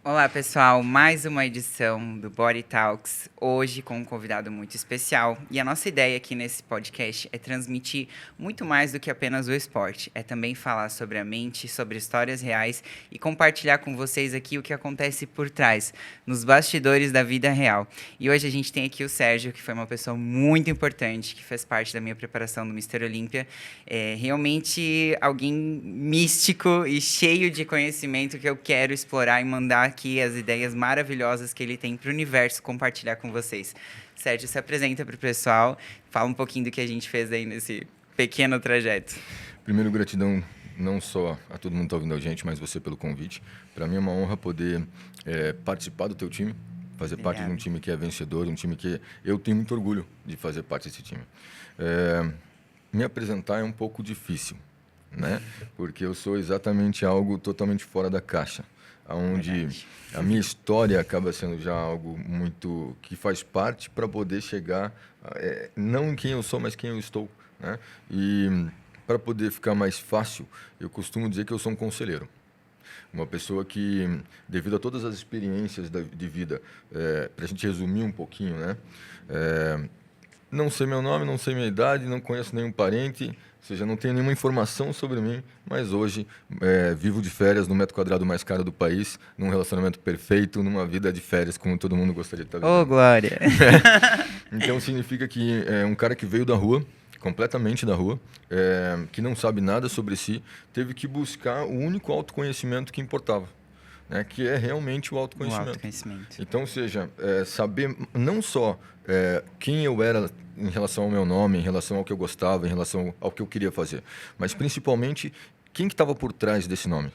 Olá, pessoal. Mais uma edição do Body Talks, hoje com um convidado muito especial. E a nossa ideia aqui nesse podcast é transmitir muito mais do que apenas o esporte. É também falar sobre a mente, sobre histórias reais e compartilhar com vocês aqui o que acontece por trás, nos bastidores da vida real. E hoje a gente tem aqui o Sérgio, que foi uma pessoa muito importante, que fez parte da minha preparação do Mister Olímpia. É realmente alguém místico e cheio de conhecimento que eu quero explorar e mandar aqui as ideias maravilhosas que ele tem para o universo compartilhar com vocês. Sérgio, se apresenta para o pessoal, fala um pouquinho do que a gente fez aí nesse pequeno trajeto. Primeiro, gratidão não só a todo mundo que está ouvindo a gente, mas você pelo convite. Para mim é uma honra poder participar do teu time, fazer parte de um time que é vencedor, um time que eu tenho muito orgulho de fazer parte desse time. Me apresentar é um pouco difícil, né? Porque eu sou exatamente algo totalmente fora da caixa, onde a minha história acaba sendo já algo muito que faz parte para poder chegar não em quem eu sou, mas quem eu estou, né? E para poder ficar mais fácil, eu costumo dizer que eu sou um conselheiro, uma pessoa que, devido a todas as experiências de vida, para a gente resumir um pouquinho, né? Não sei meu nome, não sei minha idade, não conheço nenhum parente, ou seja, não tenho nenhuma informação sobre mim, mas hoje vivo de férias no metro quadrado mais caro do país, num relacionamento perfeito, numa vida de férias, como todo mundo gostaria de estar vivendo. Ô, Glória! Então significa que é um cara que veio da rua, completamente da rua, que não sabe nada sobre si, teve que buscar o único autoconhecimento que importava, né, que é realmente o autoconhecimento. Então, ou seja, saber não só quem eu era em relação ao meu nome, em relação ao que eu gostava, em relação ao que eu queria fazer, mas principalmente quem que estava por trás desse nome.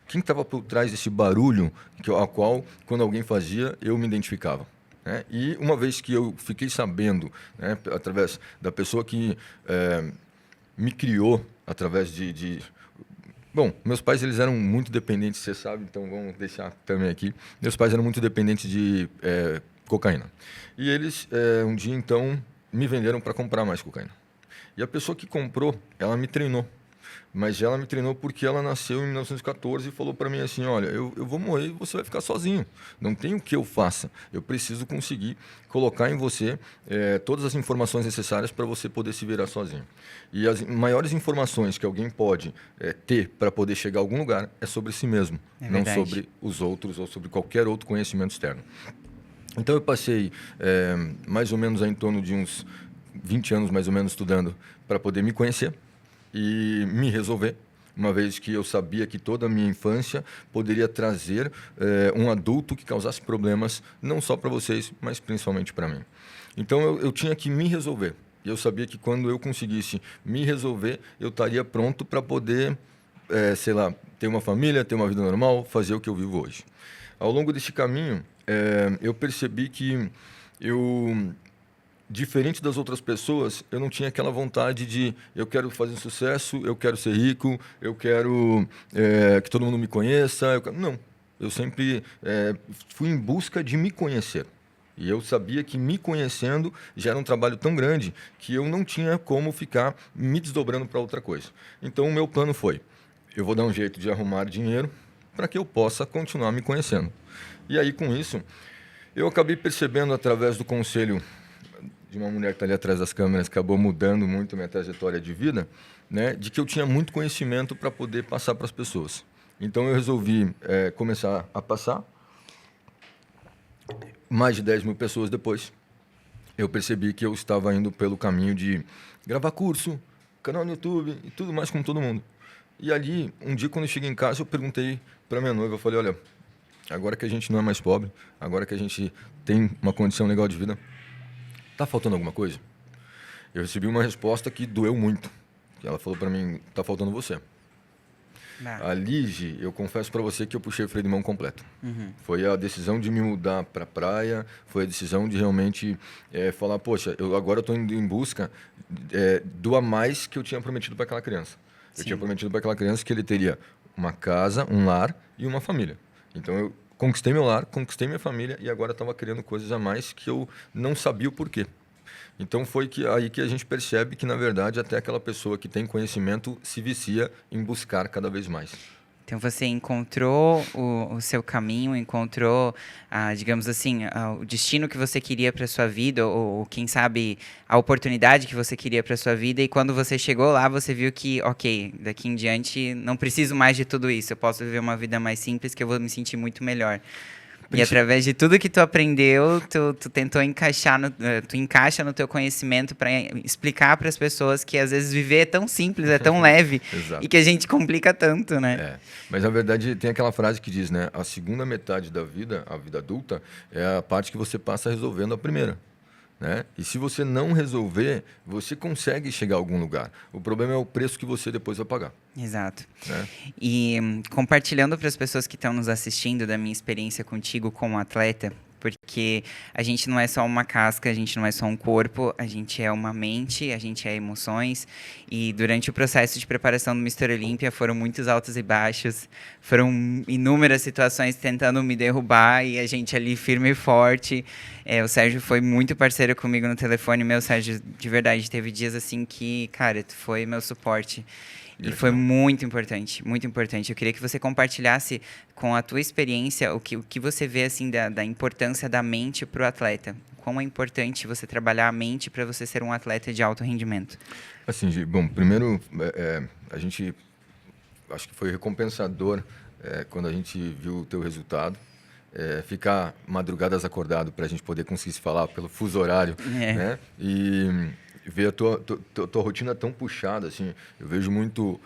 Quem estava por trás desse barulho ao qual, quando alguém fazia, eu me identificava. Né? E uma vez que eu fiquei sabendo, né, através da pessoa que me criou, através Bom, meus pais eles eram muito dependentes, você sabe, então vamos deixar também aqui. Meus pais eram muito dependentes de cocaína. E eles, um dia, então, me venderam para comprar mais cocaína. E a pessoa que comprou, ela me treinou. Mas ela me treinou porque ela nasceu em 1914 e falou para mim assim, olha, eu vou morrer e você vai ficar sozinho. Não tem o que eu faça. Eu preciso conseguir colocar em você todas as informações necessárias para você poder se virar sozinho. E as maiores informações que alguém pode ter para poder chegar a algum lugar é sobre si mesmo, não sobre os outros ou sobre qualquer outro conhecimento externo. Então eu passei mais ou menos em torno de uns 20 anos mais ou menos estudando para poder me conhecer e me resolver, uma vez que eu sabia que toda a minha infância poderia trazer um adulto que causasse problemas não só para vocês, mas principalmente para mim. Então eu tinha que me resolver. E eu sabia que quando eu conseguisse me resolver, eu estaria pronto para poder, sei lá, ter uma família, ter uma vida normal, fazer o que eu vivo hoje. Ao longo desse caminho, eu percebi que diferente das outras pessoas, eu não tinha aquela vontade de eu quero fazer sucesso, eu quero ser rico, eu quero que todo mundo me conheça. Não, eu sempre fui em busca de me conhecer. E eu sabia que me conhecendo já era um trabalho tão grande que eu não tinha como ficar me desdobrando para outra coisa. Então o meu plano foi, eu vou dar um jeito de arrumar dinheiro para que eu possa continuar me conhecendo. E aí com isso, eu acabei percebendo através do conselho de uma mulher que está ali atrás das câmeras, que acabou mudando muito a minha trajetória de vida, né, de que eu tinha muito conhecimento para poder passar para as pessoas. Então eu resolvi começar a passar. Mais de 10 mil pessoas depois, eu percebi que eu estava indo pelo caminho de gravar curso, canal no YouTube e tudo mais como todo mundo. E ali, um dia quando eu cheguei em casa, eu perguntei para minha noiva, eu falei, olha, agora que a gente não é mais pobre, agora que a gente tem uma condição legal de vida, tá faltando alguma coisa? Eu recebi uma resposta que doeu muito. Ela falou para mim, tá faltando você. A Lige, eu confesso para você que eu puxei o freio de mão completo. Foi a decisão de me mudar para a praia, foi a decisão de realmente falar, poxa, eu agora estou indo em busca do a mais que eu tinha prometido para aquela criança. Sim. Eu tinha prometido para aquela criança que ele teria uma casa, um lar e uma família. Então eu conquistei meu lar, conquistei minha família e agora estava criando coisas a mais que eu não sabia o porquê. Então foi aí que a gente percebe que, na verdade, até aquela pessoa que tem conhecimento se vicia em buscar cada vez mais. Então, você encontrou o seu caminho, encontrou, digamos assim, o destino que você queria para sua vida, ou quem sabe a oportunidade que você queria para sua vida. E quando você chegou lá, você viu que, ok, daqui em diante não preciso mais de tudo isso. Eu posso viver uma vida mais simples, que eu vou me sentir muito melhor. E através de tudo que tu aprendeu, tu tentou encaixar, tu encaixa no teu conhecimento para explicar para as pessoas que às vezes viver é tão simples, é tão leve e que a gente complica tanto, né? Mas na verdade tem aquela frase que diz, né? A segunda metade da vida, a vida adulta, é a parte que você passa resolvendo a primeira. Né? E se você não resolver, você consegue chegar a algum lugar. O problema é o preço que você depois vai pagar. Exato. Né? E compartilhando para as pessoas que estão nos assistindo da minha experiência contigo como atleta, porque a gente não é só uma casca, a gente não é só um corpo, a gente é uma mente, a gente é emoções. E durante o processo de preparação do Mr. Olímpia foram muitos altos e baixos, foram inúmeras situações tentando me derrubar e a gente ali firme e forte. O Sérgio foi muito parceiro comigo no telefone, Sérgio, de verdade, teve dias assim que, cara, tu foi meu suporte. E foi muito importante, muito importante. Eu queria que você compartilhasse com a tua experiência o que você vê assim da importância da mente para o atleta. Como é importante você trabalhar a mente para você ser um atleta de alto rendimento. Assim, bom, primeiro, a gente, acho que foi recompensador quando a gente viu o teu resultado. Ficar madrugadas acordado para a gente poder conseguir se falar pelo fuso horário, né? E ver a tua rotina tão puxada, assim, eu vejo muito,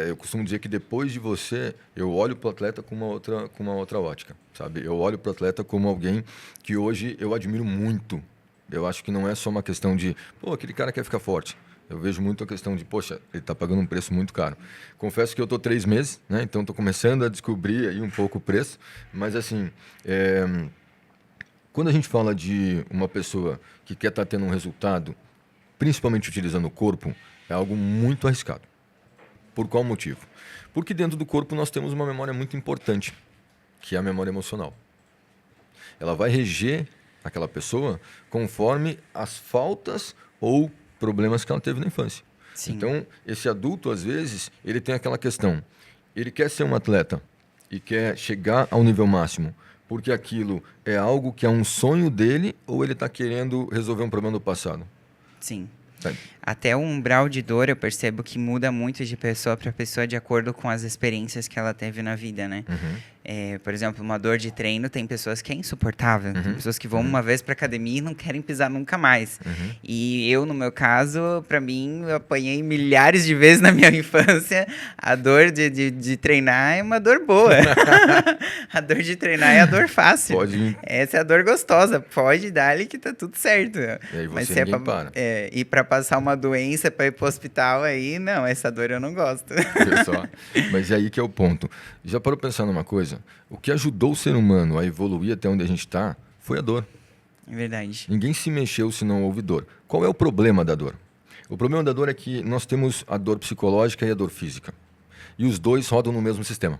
eu costumo dizer que depois de você, eu olho para o atleta com uma outra ótica, sabe? Eu olho para o atleta como alguém que hoje eu admiro muito. Eu acho que não é só uma questão de, pô, aquele cara quer ficar forte. Eu vejo muito a questão de, poxa, ele está pagando um preço muito caro. Confesso que eu estou 3 meses, né? Então estou começando a descobrir aí um pouco o preço, mas assim, quando a gente fala de uma pessoa que quer estar tendo um resultado, principalmente utilizando o corpo, é algo muito arriscado. Por qual motivo? Porque dentro do corpo nós temos uma memória muito importante, que é a memória emocional. Ela vai reger aquela pessoa conforme as faltas ou problemas que ela teve na infância. Sim. Então, esse adulto, às vezes, ele tem aquela questão. Ele quer ser um atleta e quer chegar ao nível máximo, porque aquilo é algo que é um sonho dele ou ele está querendo resolver um problema do passado? Sim. Até o umbral de dor eu percebo que muda muito de pessoa para pessoa de acordo com as experiências que ela teve na vida, né? Por exemplo, uma dor de treino tem pessoas que é insuportável. Tem pessoas que vão uma vez para academia e não querem pisar nunca mais. E eu, no meu caso, para mim, eu apanhei milhares de vezes na minha infância. A dor de treinar é uma dor boa. A dor de treinar é a dor fácil. Essa é a dor gostosa. Pode dar-lhe que tá tudo certo. E aí mas se ninguém para. E para passar uma doença para ir pro hospital aí, não, essa dor eu não gosto. Mas é aí que é o ponto. Já parou pra pensar numa coisa? O que ajudou o ser humano a evoluir até onde a gente está foi a dor. É verdade. Ninguém se mexeu se não houve dor. Qual é o problema da dor? O problema da dor é que nós temos a dor psicológica e a dor física. E os dois rodam no mesmo sistema.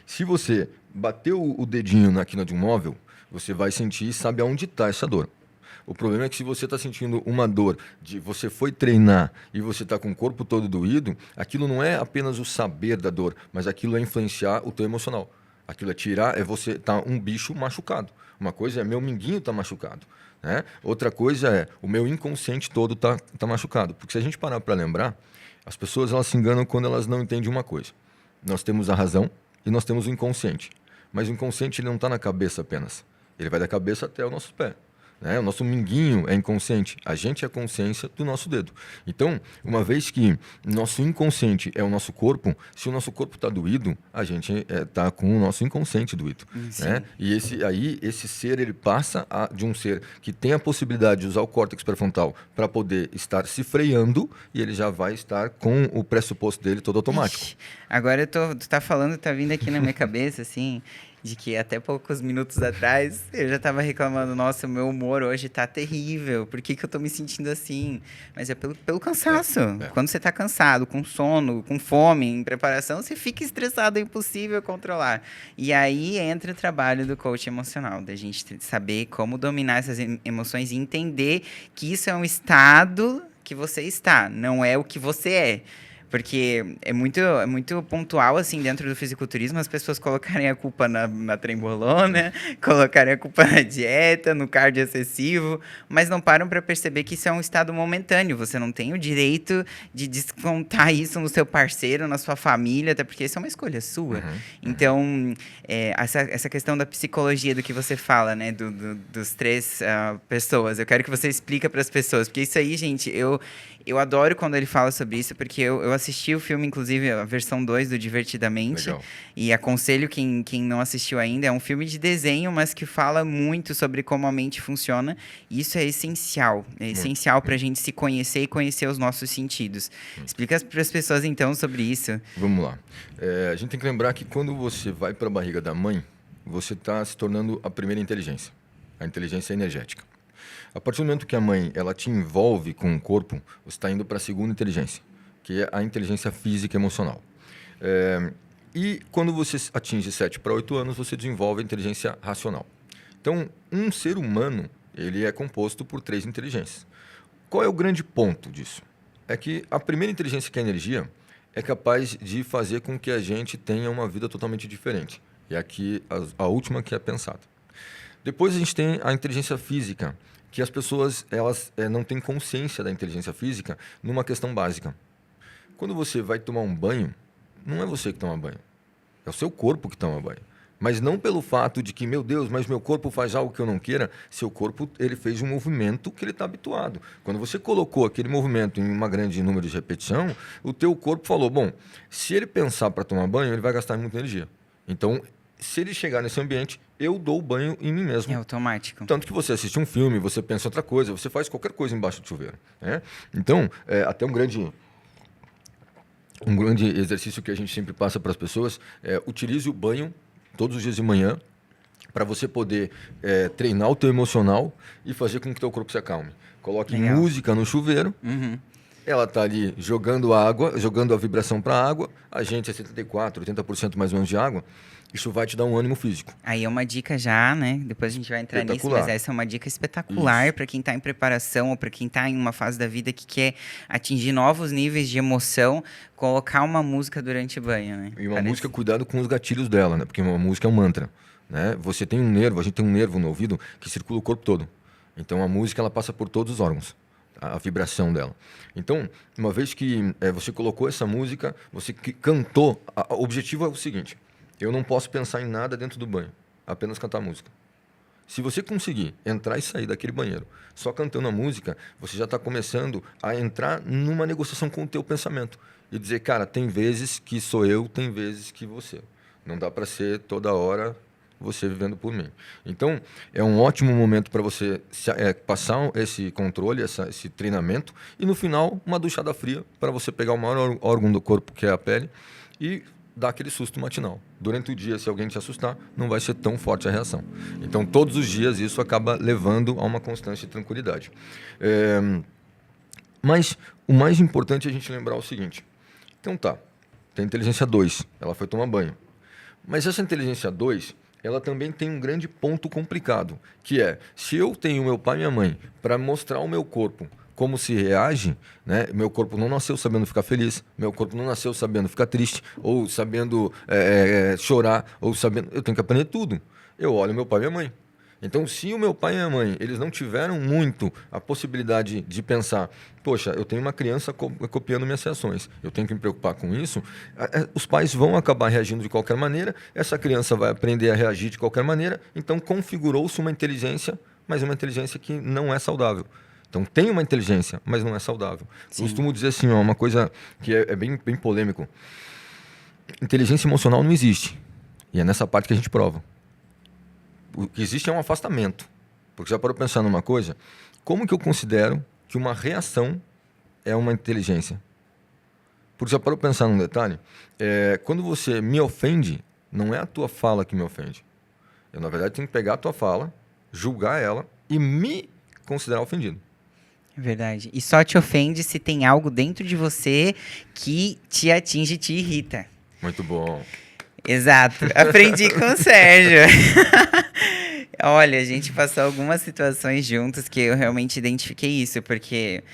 Se você bateu o dedinho na quina de um móvel, você vai sentir e sabe aonde está essa dor. O problema é que se você está sentindo uma dor de você foi treinar e você está com o corpo todo doído, aquilo não é apenas o saber da dor, mas aquilo é influenciar o teu emocional. Aquilo é tirar, é você estar um bicho machucado. Uma coisa é meu minguinho tá machucado, né? Outra coisa é o meu inconsciente todo tá machucado. Porque se a gente parar para lembrar, as pessoas elas se enganam quando elas não entendem uma coisa. Nós temos a razão e nós temos o inconsciente. Mas o inconsciente ele não está na cabeça apenas. Ele vai da cabeça até o nosso pé. Né? O nosso minguinho é inconsciente, a gente é a consciência do nosso dedo. Então, uma vez que nosso inconsciente é o nosso corpo, se o nosso corpo está doído, a gente está com o nosso inconsciente doído. Né? E esse ser ele passa de um ser que tem a possibilidade de usar o córtex pré-frontal para poder estar se freando e ele já vai estar com o pressuposto dele todo automático. Ixi, agora tu tá falando, tá vindo aqui na minha cabeça, assim, de que até poucos minutos atrás eu já estava reclamando, nossa, o meu humor hoje tá terrível, por que eu tô me sentindo assim? Mas é pelo cansaço. Quando você tá cansado, com sono, com fome, em preparação, você fica estressado, é impossível controlar. E aí entra o trabalho do coach emocional, da gente saber como dominar essas emoções e entender que isso é um estado que você está, não é o que você é. Porque é muito pontual, assim, dentro do fisiculturismo, as pessoas colocarem a culpa na trembolona, colocarem a culpa na dieta, no cardio excessivo, mas não param para perceber que isso é um estado momentâneo. Você não tem o direito de descontar isso no seu parceiro, na sua família, até porque isso é uma escolha sua. Então, essa questão da psicologia do que você fala, né, dos três pessoas, eu quero que você explique para as pessoas, porque isso aí, gente, eu adoro quando ele fala sobre isso, porque eu assisti o filme, inclusive, a versão 2 do Divertidamente. Legal. E aconselho quem não assistiu ainda. É um filme de desenho, mas que fala muito sobre como a mente funciona. E isso é essencial. É essencial para a gente se conhecer e conhecer os nossos sentidos. Explica para as pessoas, então, sobre isso. Vamos lá. A gente tem que lembrar que quando você vai para a barriga da mãe, você está se tornando a primeira inteligência. A inteligência energética. A partir do momento que a mãe ela te envolve com o corpo, você está indo para a segunda inteligência, que é a inteligência física e emocional. E quando você atinge 7 para 8 anos, você desenvolve a inteligência racional. Então, um ser humano ele é composto por 3 inteligências. Qual é o grande ponto disso? É que a primeira inteligência, que é a energia, é capaz de fazer com que a gente tenha uma vida totalmente diferente. E aqui a última que é pensada. Depois a gente tem a inteligência física, que as pessoas elas não têm consciência da inteligência física numa questão básica. Quando você vai tomar um banho, não é você que toma banho, é o seu corpo que toma banho. Mas não pelo fato de que, meu Deus, mas meu corpo faz algo que eu não queira. Seu corpo ele fez um movimento que ele está habituado. Quando você colocou aquele movimento em um grande número de repetição, o teu corpo falou, bom, se ele pensar para tomar banho, ele vai gastar muita energia. Então, se ele chegar nesse ambiente, eu dou o banho em mim mesmo. É automático. Tanto que você assiste um filme, você pensa outra coisa, você faz qualquer coisa embaixo do chuveiro. Né? Então, até um grande exercício que a gente sempre passa para as pessoas é utilize o banho todos os dias de manhã para você poder treinar o teu emocional e fazer com que o teu corpo se acalme. Coloque música no chuveiro. Ela está ali jogando água, jogando a vibração para a água. A gente é 74%, 80% mais ou menos de água. Isso vai te dar um ânimo físico. Aí é uma dica já, né? Depois a gente vai entrar nisso, mas essa é uma dica espetacular para quem está em preparação ou para quem está em uma fase da vida que quer atingir novos níveis de emoção, colocar uma música durante o banho, né? E uma música, cuidado com os gatilhos dela, né? Porque uma música é um mantra, né? Você tem um nervo, a gente tem um nervo no ouvido que circula o corpo todo. Então a música ela passa por todos os órgãos. A vibração dela. Então, uma vez que você colocou essa música, você cantou, o objetivo é o seguinte, eu não posso pensar em nada dentro do banho, apenas cantar música. Se você conseguir entrar e sair daquele banheiro só cantando a música, você já está começando a entrar numa negociação com o teu pensamento e dizer, cara, tem vezes que sou eu, tem vezes que você. Não dá para ser toda hora você vivendo por mim. Então, é um ótimo momento para você passar esse controle, esse treinamento, e no final, uma duchada fria para você pegar o maior órgão do corpo, que é a pele, e dar aquele susto matinal. Durante o dia, se alguém te assustar, não vai ser tão forte a reação. Então, todos os dias, isso acaba levando a uma constância e tranquilidade. Mas o mais importante é a gente lembrar o seguinte. Então tá, tem a inteligência 2, ela foi tomar banho. Mas essa inteligência 2... ela também tem um grande ponto complicado, que é, se eu tenho meu pai e minha mãe para mostrar ao meu corpo como se reage, né? Meu corpo não nasceu sabendo ficar feliz, meu corpo não nasceu sabendo ficar triste, ou sabendo chorar, ou sabendo... eu tenho que aprender tudo. Eu olho meu pai e minha mãe. Então, se o meu pai e a minha mãe eles não tiveram muito a possibilidade de pensar, poxa, eu tenho uma criança copiando minhas reações, eu tenho que me preocupar com isso, os pais vão acabar reagindo de qualquer maneira, essa criança vai aprender a reagir de qualquer maneira, então configurou-se uma inteligência, mas uma inteligência que não é saudável. Então, tem uma inteligência, mas não é saudável. Sim. Costumo dizer assim, uma coisa que é bem polêmico. Inteligência emocional não existe. E é nessa parte que a gente prova. O que existe é um afastamento. Porque já parou pensar numa coisa? Como que eu considero que uma reação é uma inteligência? Porque já parou pensar num detalhe? Quando você me ofende, não é a tua fala que me ofende. Eu, na verdade, tenho que pegar a tua fala, julgar ela e me considerar ofendido. É verdade. E só te ofende se tem algo dentro de você que te atinge e te irrita. Muito bom. Exato. Aprendi com o Sérgio. Olha, a gente passou algumas situações juntos que eu realmente identifiquei isso, porque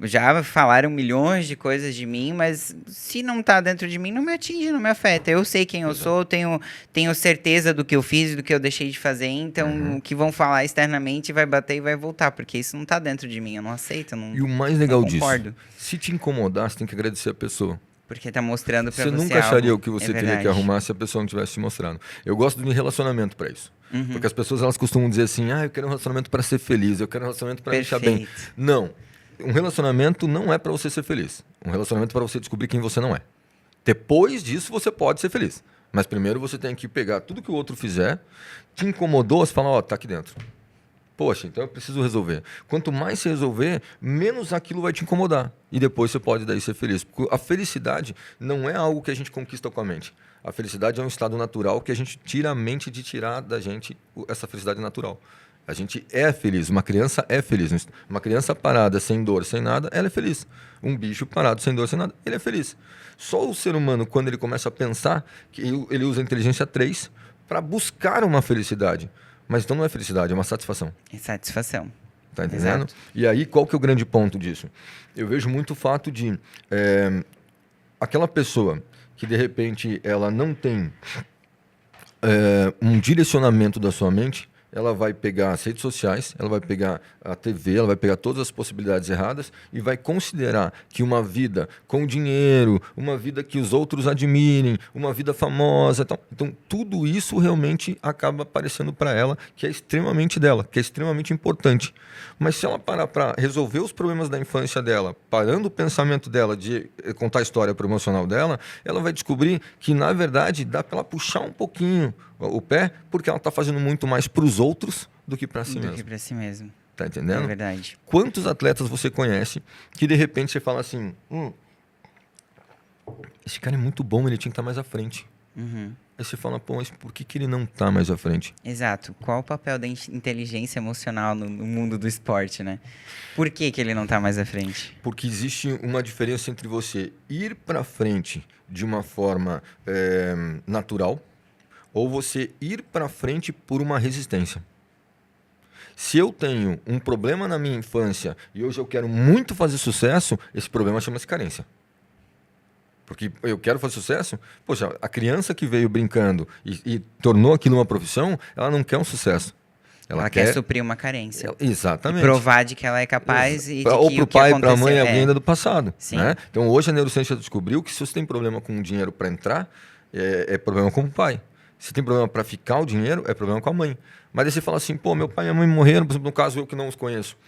já falaram milhões de coisas de mim, mas se não tá dentro de mim, não me atinge, não me afeta. Eu sei quem eu sou, tenho certeza do que eu fiz, do que eu deixei de fazer, então o que vão falar externamente vai bater e vai voltar, porque isso não tá dentro de mim, eu não aceito, E o mais legal não disso, concordo. se te incomodar, você tem que agradecer a pessoa. Porque tá mostrando pra Você você nunca acharia algo. o que você É teria que verdade. arrumar se a pessoa não tivesse te mostrado. Eu gosto de relacionamento para isso. Porque as pessoas elas costumam dizer assim: eu quero um relacionamento para ser feliz, eu quero um relacionamento para me deixar bem. Perfeito. Não. Um relacionamento não é para você ser feliz. Um relacionamento é para você descobrir quem você não é. Depois disso, você pode ser feliz. Mas primeiro você tem que pegar tudo que o outro fizer, te incomodou, você fala: tá aqui dentro. Poxa, então eu preciso resolver. Quanto mais você resolver, menos aquilo vai te incomodar. E depois você pode daí ser feliz. Porque a felicidade não é algo que a gente conquista com a mente. A felicidade é um estado natural que a gente tira a mente de tirar da gente essa felicidade natural. A gente é feliz. Uma criança é feliz. Uma criança parada, sem dor, sem nada, ela é feliz. Um bicho parado, sem dor, sem nada, ele é feliz. Só o ser humano, quando ele começa a pensar, que ele usa a inteligência 3 para buscar uma felicidade. Mas então não é felicidade, é uma satisfação. É satisfação. Tá entendendo? Exato. E aí, qual que é o grande ponto disso? Eu vejo muito o fato de aquela pessoa que, de repente, ela não tem um direcionamento da sua mente, ela vai pegar as redes sociais, ela vai pegar a TV, ela vai pegar todas as possibilidades erradas e vai considerar que uma vida com dinheiro, uma vida que os outros admirem, uma vida famosa, então tudo isso realmente acaba aparecendo para ela, que é extremamente dela, que é extremamente importante. Mas se ela parar para resolver os problemas da infância dela, parando o pensamento dela de contar a história pro emocional dela, ela vai descobrir que, na verdade, dá para ela puxar um pouquinho o pé, porque ela está fazendo muito mais para os outros do que para si mesma. Do que pra si mesmo. Tá entendendo? É verdade. Quantos atletas você conhece que, de repente, você fala assim: esse cara é muito bom, ele tinha que estar mais à frente. Aí você fala: pô, mas por que ele não está mais à frente? Exato. Qual o papel da inteligência emocional no mundo do esporte, né? Por que ele não tá mais à frente? Porque existe uma diferença entre você ir para frente de uma forma natural ou você ir para frente por uma resistência. Se eu tenho um problema na minha infância e hoje eu quero muito fazer sucesso, esse problema chama-se carência. Porque eu quero fazer sucesso, poxa, a criança que veio brincando e tornou aquilo uma profissão, ela não quer um sucesso. Ela quer suprir uma carência. Exatamente. E provar de que ela é capaz e de ou que para o o que pai, aconteceu... para a mãe, alguém ainda do passado. Sim. Né? Então hoje a neurociência descobriu que se você tem problema com o dinheiro para entrar, é problema com o pai. Se tem problema para ficar o dinheiro, é problema com a mãe. Mas aí você fala assim: pô, meu pai e minha mãe morreram, por exemplo, no caso eu que não os conheço.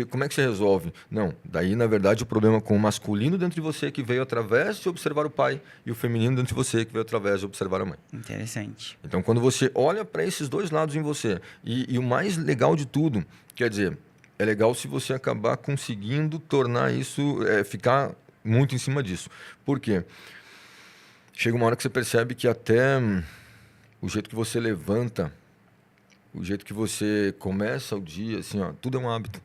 Como é que você resolve? Não, daí na verdade o problema com o masculino dentro de você que veio através de observar o pai e o feminino dentro de você que veio através de observar a mãe. Interessante. Então quando você olha para esses dois lados em você, e o mais legal de tudo, quer dizer, é legal se você acabar conseguindo tornar isso, ficar muito em cima disso. Por quê? Chega uma hora que você percebe que até o jeito que você levanta, o jeito que você começa o dia, assim, ó, tudo é um hábito.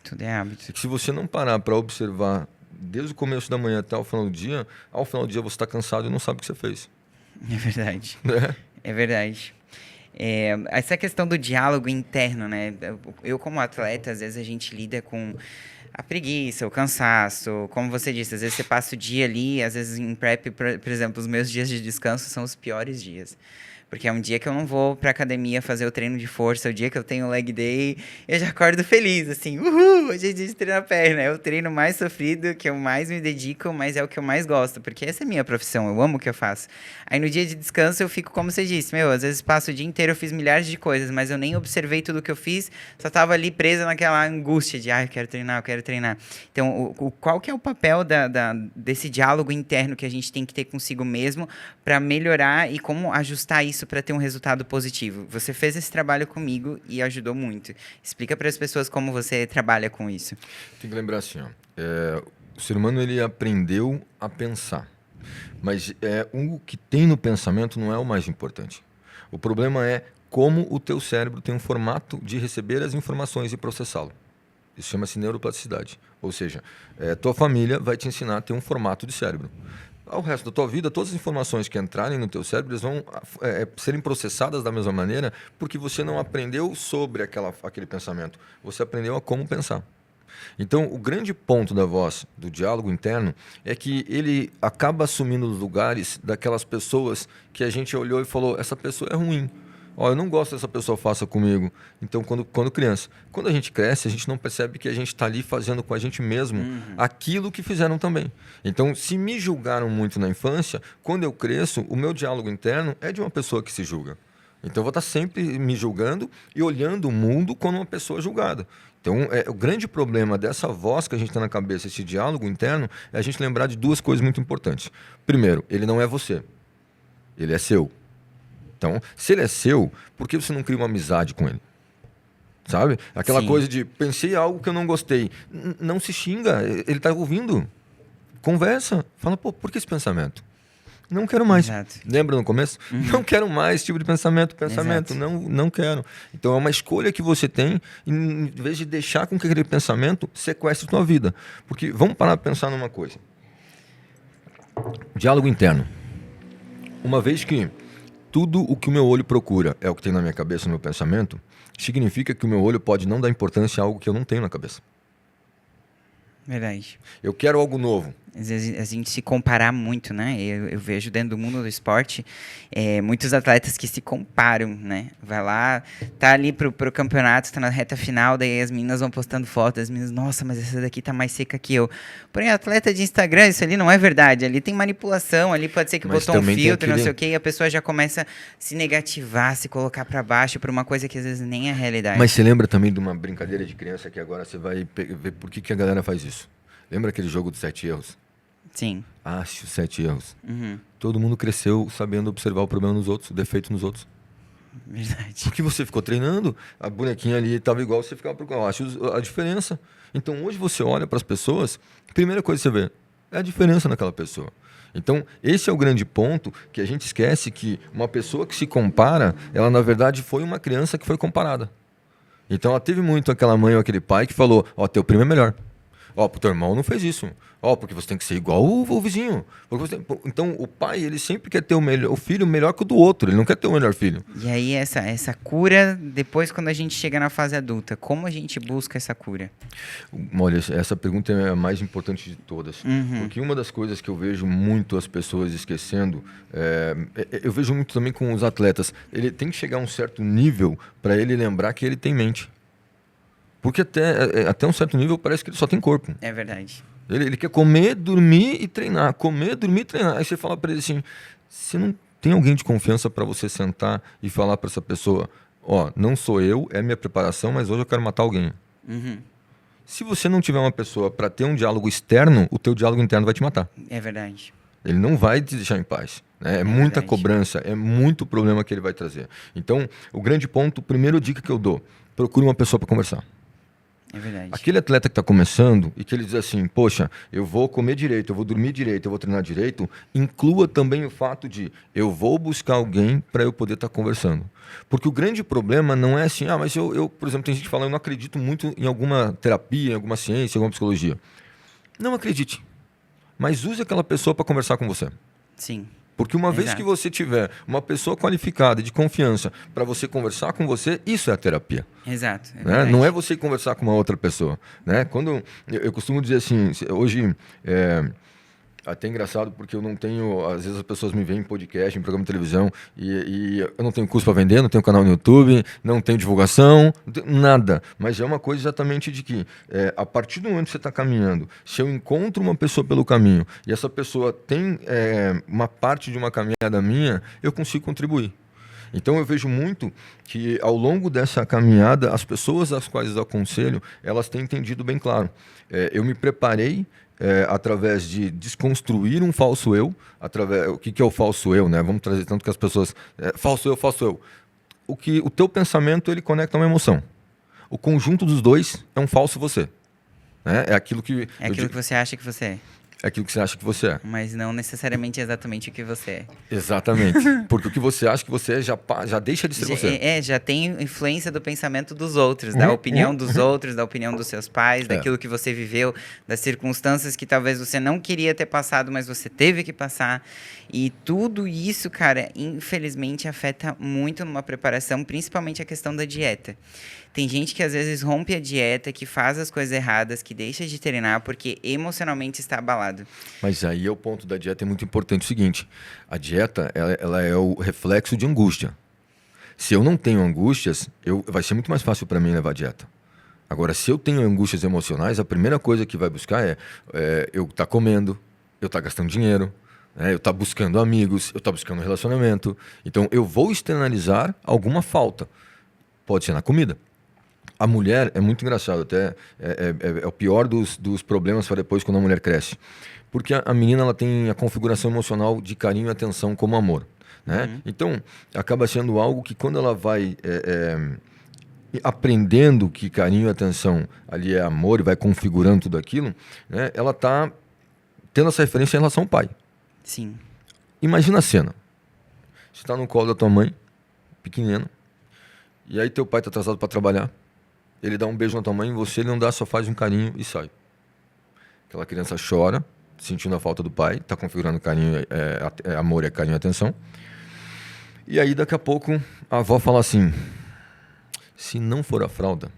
Tudo é hábito. E que se você não parar para observar desde o começo da manhã até o final do dia, ao final do dia você está cansado e não sabe o que você fez. É verdade. Né? É verdade. Essa questão do diálogo interno, né? Eu, como atleta, às vezes a gente lida com a preguiça, o cansaço. Como você disse, às vezes você passa o dia ali, às vezes em prep, por exemplo, os meus dias de descanso são os piores dias. Porque é um dia que eu não vou pra academia fazer o treino de força, é o dia que eu tenho leg day, eu já acordo feliz, assim, uhul, hoje é dia de treinar a perna. É o treino mais sofrido, que eu mais me dedico, mas é o que eu mais gosto, porque essa é a minha profissão, eu amo o que eu faço. Aí no dia de descanso eu fico, como você disse, às vezes passo o dia inteiro, eu fiz milhares de coisas, mas eu nem observei tudo que eu fiz, só tava ali presa naquela angústia de, eu quero treinar, eu quero treinar. Então, qual que é o papel desse diálogo interno que a gente tem que ter consigo mesmo para melhorar e como ajustar isso para ter um resultado positivo? Você fez esse trabalho comigo e ajudou muito. Explica para as pessoas como você trabalha com isso. Tem que lembrar assim, o ser humano ele aprendeu a pensar, mas o que tem no pensamento não é o mais importante. O problema é como o teu cérebro tem um formato de receber as informações e processá-lo. Isso chama-se neuroplasticidade. Ou seja, tua família vai te ensinar a ter um formato de cérebro. ao resto da tua vida, todas as informações que entrarem no teu cérebro eles vão serem processadas da mesma maneira, porque você não aprendeu sobre aquele pensamento, você aprendeu a como pensar. Então, o grande ponto da voz, do diálogo interno, é que ele acaba assumindo os lugares daquelas pessoas que a gente olhou e falou, essa pessoa é ruim. Ó, eu não gosto dessa pessoa faça comigo. Então, quando criança. Quando a gente cresce, a gente não percebe que a gente está ali fazendo com a gente mesmo aquilo que fizeram também. Então, se me julgaram muito na infância, quando eu cresço, o meu diálogo interno é de uma pessoa que se julga. Então, eu vou estar sempre me julgando e olhando o mundo como uma pessoa julgada. Então, o grande problema dessa voz que a gente tem na cabeça, esse diálogo interno, é a gente lembrar de duas coisas muito importantes. Primeiro, ele não é você. Ele é seu. Então, se ele é seu, por que você não cria uma amizade com ele? Sabe? Aquela Sim. coisa de, pensei algo que eu não gostei. Não se xinga, ele está ouvindo. Conversa. Fala, pô, por que esse pensamento? Não quero mais. Exato. Lembra no começo? Não quero mais esse tipo de pensamento. Não quero. Então, é uma escolha que você tem, em vez de deixar com que aquele pensamento sequestre a tua vida. Porque, vamos parar para pensar numa coisa. Diálogo interno. Uma vez que tudo o que o meu olho procura é o que tem na minha cabeça, no meu pensamento, significa que o meu olho pode não dar importância a algo que eu não tenho na cabeça. Verdade. Eu quero algo novo. Às vezes a gente se comparar muito, né? Eu vejo dentro do mundo do esporte muitos atletas que se comparam, né? Vai lá, tá ali pro campeonato, tá na reta final, daí as meninas vão postando fotos, as meninas, nossa, mas essa daqui tá mais seca que eu. Porém, atleta de Instagram, isso ali não é verdade. Ali tem manipulação, ali pode ser que Mas botou um também tem filtro, não aquele- sei o quê, e a pessoa já começa a se negativar, se colocar pra baixo por uma coisa que às vezes nem é realidade. Mas você lembra também de uma brincadeira de criança que agora você vai ver por que a galera faz isso? Lembra aquele jogo dos 7 erros? Sim. Ache os 7 erros. Uhum. Todo mundo cresceu sabendo observar o problema nos outros, o defeito nos outros. Verdade. Porque você ficou treinando, a bonequinha ali estava igual, você ficava procurando. Acho a diferença. Então, hoje você olha para as pessoas, a primeira coisa que você vê é a diferença naquela pessoa. Então, esse é o grande ponto que a gente esquece que uma pessoa que se compara, ela na verdade foi uma criança que foi comparada. Então, ela teve muito aquela mãe ou aquele pai que falou, ó, teu primo é melhor. Ó, pro teu irmão não fez isso. Ó, porque você tem que ser igual o vizinho. Então, o pai, ele sempre quer ter o filho melhor que o do outro. Ele não quer ter o melhor filho. E aí, essa cura, depois quando a gente chega na fase adulta, como a gente busca essa cura? Olha, essa pergunta é a mais importante de todas. Uhum. Porque uma das coisas que eu vejo muito as pessoas esquecendo, eu vejo muito também com os atletas, ele tem que chegar a um certo nível para ele lembrar que ele tem mente. Porque até um certo nível parece que ele só tem corpo. É verdade. Ele quer comer, dormir e treinar. Comer, dormir e treinar. Aí você fala para ele assim, você não tem alguém de confiança para você sentar e falar para essa pessoa, ó, não sou eu, é minha preparação, mas hoje eu quero matar alguém. Uhum. Se você não tiver uma pessoa para ter um diálogo externo, o teu diálogo interno vai te matar. É verdade. Ele não vai te deixar em paz. Né? É muita verdade. cobrança, é muito problema que ele vai trazer. Então, o grande ponto, primeira dica que eu dou, procure uma pessoa para conversar. É verdade. Aquele atleta que está começando e que ele diz assim, poxa, eu vou comer direito, eu vou dormir direito, eu vou treinar direito, inclua também o fato de eu vou buscar alguém para eu poder estar conversando. Porque o grande problema não é assim, mas eu, por exemplo, tem gente que fala, eu não acredito muito em alguma terapia, em alguma ciência, em alguma psicologia. Não acredite, mas use aquela pessoa para conversar com você. Sim. Porque uma vez Exato. que você tiver uma pessoa qualificada, de confiança, para você conversar com você, isso é a terapia. Exato. É Né? verdade. Não é você ir conversar com uma outra pessoa. Né? Quando eu costumo dizer assim, hoje até engraçado porque eu não tenho, às vezes as pessoas me veem em podcast, em programa de televisão e eu não tenho curso para vender, não tenho canal no YouTube, não tenho divulgação, não tenho nada. Mas é uma coisa exatamente de que a partir do momento que você está caminhando, se eu encontro uma pessoa pelo caminho e essa pessoa tem uma parte de uma caminhada minha, eu consigo contribuir. Então eu vejo muito que ao longo dessa caminhada, as pessoas às quais eu aconselho, elas têm entendido bem claro. Eu me preparei através de desconstruir um falso eu. O que é o falso eu? Né? Vamos trazer tanto que as pessoas... falso eu, falso eu. O teu pensamento ele conecta uma emoção. O conjunto dos dois é um falso você. Né? É aquilo que... É aquilo que você acha que você é. é aquilo que você acha que você é. Mas não necessariamente exatamente o que você é. Exatamente. Porque o que você acha que você é já deixa de ser você. Já tem influência do pensamento dos outros, da opinião dos outros, da opinião dos seus pais, daquilo que você viveu, das circunstâncias que talvez você não queria ter passado, mas você teve que passar. E tudo isso, cara, infelizmente afeta muito numa preparação, principalmente a questão da dieta. Tem gente que às vezes rompe a dieta, que faz as coisas erradas, que deixa de treinar porque emocionalmente está abalado. Mas aí é o ponto da dieta, é muito importante o seguinte: a dieta ela é o reflexo de angústia. Se eu não tenho angústias, vai ser muito mais fácil para mim levar a dieta. Agora, se eu tenho angústias emocionais, a primeira coisa que vai buscar é eu estar comendo, eu estar gastando dinheiro, eu estar buscando amigos, eu estar buscando relacionamento. Então, eu vou externalizar alguma falta. Pode ser na comida. A mulher, é muito engraçado, até é o pior dos problemas para depois quando a mulher cresce. Porque a menina ela tem a configuração emocional de carinho e atenção como amor. Né? Então, acaba sendo algo que quando ela vai aprendendo que carinho e atenção ali é amor e vai configurando tudo aquilo, né? Ela está tendo essa referência em relação ao pai. Sim. Imagina a cena. Você está no colo da tua mãe, pequenino, e aí teu pai está atrasado para trabalhar. Ele dá um beijo na tua mãe, você ele não dá, só faz um carinho e sai. Aquela criança chora, sentindo a falta do pai, está configurando carinho, amor, carinho e atenção. E aí daqui a pouco a avó fala assim: se não for a fralda,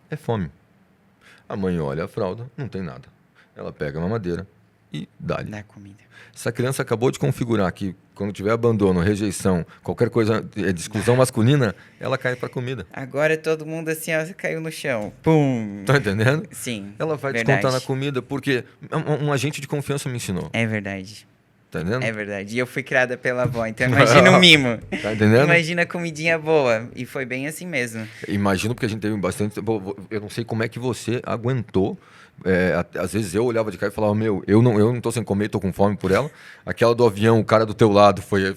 é fome. A mãe olha a fralda, não tem nada. Ela pega a mamadeira e dá-lhe. Dá comida. Essa criança acabou de configurar que quando tiver abandono, rejeição, qualquer coisa de exclusão masculina, ela cai para comida. Agora todo mundo assim, ó, caiu no chão. Pum! Tá entendendo? Sim. Ela vai verdade. descontar na comida porque um agente de confiança me ensinou. É verdade. Tá entendendo? É verdade. E eu fui criada pela avó, então imagina o mimo. Tá entendendo? Imagina a comidinha boa. E foi bem assim mesmo. Imagino, porque a gente teve bastante... Eu não sei como é que você aguentou. Às vezes eu olhava de cá e falava: meu, eu não tô sem comer, tô com fome por ela. Aquela do avião, o cara do teu lado foi...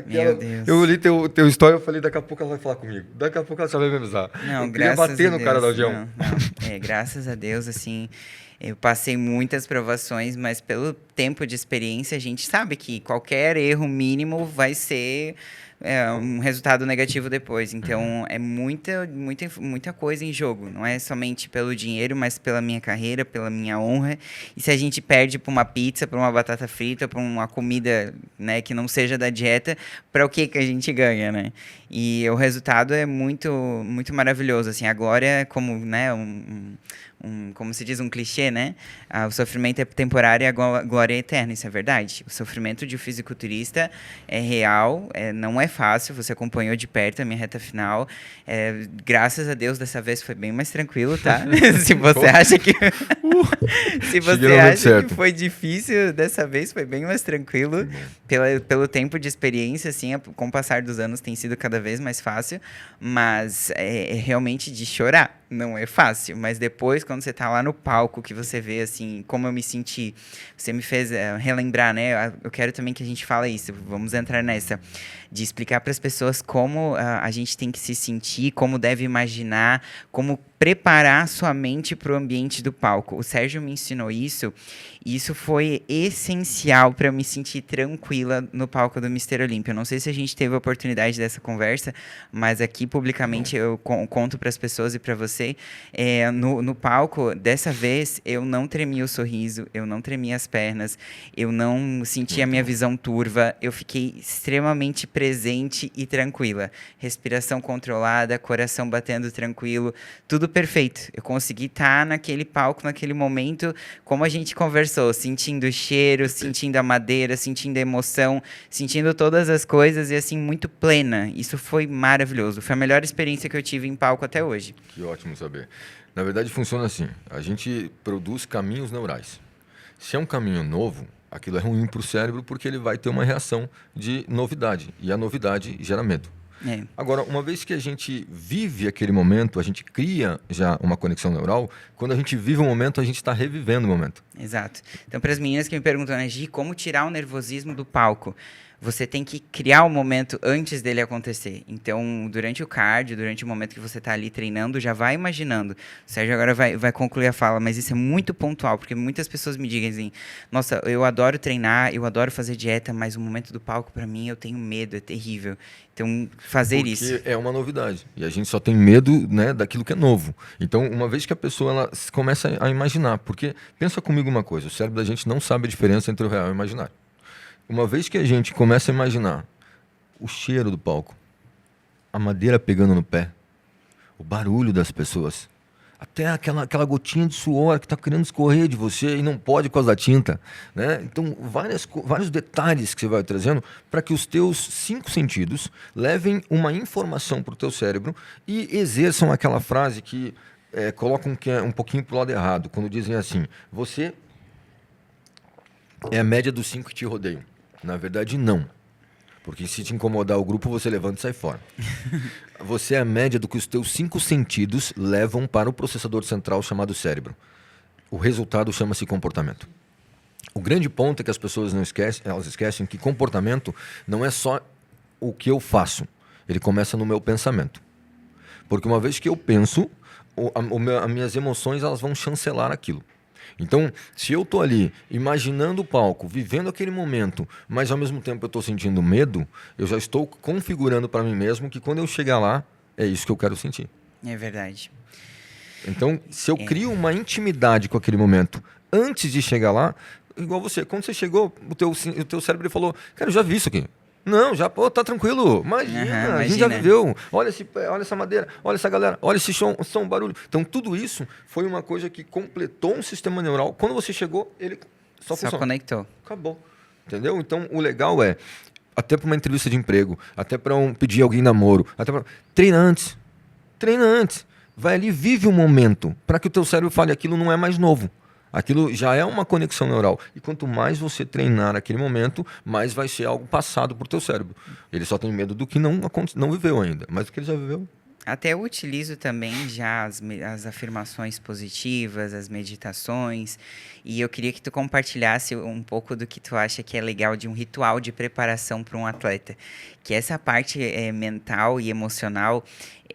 Meu Deus. Eu li teu história e falei: daqui a pouco ela vai falar comigo. Daqui a pouco ela só vai me avisar. Não, eu queria graças bater a no Deus. cara do avião. Não. Graças a Deus, assim... Eu passei muitas provações, mas pelo tempo de experiência, a gente sabe que qualquer erro mínimo vai ser um resultado negativo depois. Então, é muita coisa em jogo. Não é somente pelo dinheiro, mas pela minha carreira, pela minha honra. E se a gente perde para uma pizza, para uma batata frita, para uma comida, né, que não seja da dieta, para o que a gente ganha, né? E o resultado é muito, muito maravilhoso. Assim, a glória, como, né, como se diz, um clichê, né? O sofrimento é temporário e a glória é eterna. Isso é verdade. O sofrimento de um fisiculturista é real, não é fácil. Você acompanhou de perto a minha reta final. Graças a Deus, dessa vez foi bem mais tranquilo, tá? Se você acha que... Se você acha que foi difícil, dessa vez foi bem mais tranquilo. Pelo tempo de experiência, assim, com o passar dos anos tem sido cada vez mais fácil. Mas é realmente de chorar. Não é fácil, mas depois, quando você tá lá no palco, que você vê, assim, como eu me senti, você me fez relembrar, né? Eu quero também que a gente fale isso, vamos entrar nessa, de explicar para as pessoas como a gente tem que se sentir, como deve imaginar, como preparar sua mente para o ambiente do palco. O Sérgio me ensinou isso, e isso foi essencial para eu me sentir tranquila no palco do Mr. Olímpia. Eu não sei se a gente teve a oportunidade dessa conversa, mas aqui publicamente eu conto para as pessoas e para você. No palco, dessa vez, eu não tremi o sorriso, eu não tremi as pernas, eu não senti a minha visão turva, eu fiquei extremamente presente e tranquila. Respiração controlada, coração batendo tranquilo, tudo perfeito. Eu consegui estar naquele palco, naquele momento, como a gente conversou, sentindo o cheiro, sentindo a madeira, sentindo a emoção, sentindo todas as coisas e, assim, muito plena. Isso foi maravilhoso. Foi a melhor experiência que eu tive em palco até hoje. Que ótimo saber. Na verdade, funciona assim. A gente produz caminhos neurais. Se é um caminho novo, aquilo é ruim para o cérebro porque ele vai ter uma reação de novidade. E a novidade gera medo. Agora, uma vez que a gente vive aquele momento, a gente cria já uma conexão neural. Quando a gente vive um momento, a gente está revivendo o momento. Exato. Então, para as meninas que me perguntam, né, Gi, como tirar o nervosismo do palco? você tem que criar o momento antes dele acontecer. Então, durante o cardio, durante o momento que você está ali treinando, já vai imaginando. O Sérgio agora vai concluir a fala, mas isso é muito pontual, porque muitas pessoas me dizem assim, nossa, eu adoro treinar, eu adoro fazer dieta, mas o momento do palco, para mim, eu tenho medo, é terrível. Então, fazer isso. Porque é uma novidade. E a gente só tem medo, né, daquilo que é novo. Então, uma vez que a pessoa ela começa a imaginar, porque pensa comigo uma coisa, o cérebro da gente não sabe a diferença entre o real e o imaginário. Uma vez que a gente começa a imaginar o cheiro do palco, a madeira pegando no pé, o barulho das pessoas, até aquela gotinha de suor que está querendo escorrer de você e não pode por causa da tinta, né? Então, vários detalhes que você vai trazendo para que os teus 5 sentidos levem uma informação para o teu cérebro e exerçam aquela frase que colocam que é um pouquinho para o lado errado, quando dizem assim, você é a média dos 5 que te rodeiam. Na verdade, não. Porque se te incomodar o grupo, você levanta e sai fora. Você é a média do que os teus 5 sentidos levam para o processador central chamado cérebro. O resultado chama-se comportamento. O grande ponto é que as pessoas não esquecem, elas esquecem que comportamento não é só o que eu faço. Ele começa no meu pensamento. Porque uma vez que eu penso, as minhas emoções elas vão chancelar aquilo. Então, se eu estou ali imaginando o palco, vivendo aquele momento, mas ao mesmo tempo eu estou sentindo medo, eu já estou configurando para mim mesmo que quando eu chegar lá, é isso que eu quero sentir. É verdade. Então, se eu crio uma intimidade com aquele momento antes de chegar lá, igual você, quando você chegou, o teu cérebro falou, cara, eu já vi isso aqui. Não, já, pô, tá tranquilo. Imagina, a gente já viveu. Olha essa madeira, olha essa galera, olha esse som, barulho. Então, tudo isso foi uma coisa que completou um sistema neural. Quando você chegou, ele só funcionou. Conectou. Acabou. Entendeu? Então, o legal é, até para uma entrevista de emprego, até para pedir alguém namoro, treina antes. Treina antes. Vai ali, vive o momento, para que o teu cérebro fale, aquilo não é mais novo. Aquilo já é uma conexão neural. E quanto mais você treinar aquele momento, mais vai ser algo passado por teu cérebro. Ele só tem medo do que não viveu ainda. Mas o que ele já viveu... Até eu utilizo também já as afirmações positivas, as meditações. E eu queria que tu compartilhasse um pouco do que tu acha que é legal de um ritual de preparação para um atleta. Que essa parte mental e emocional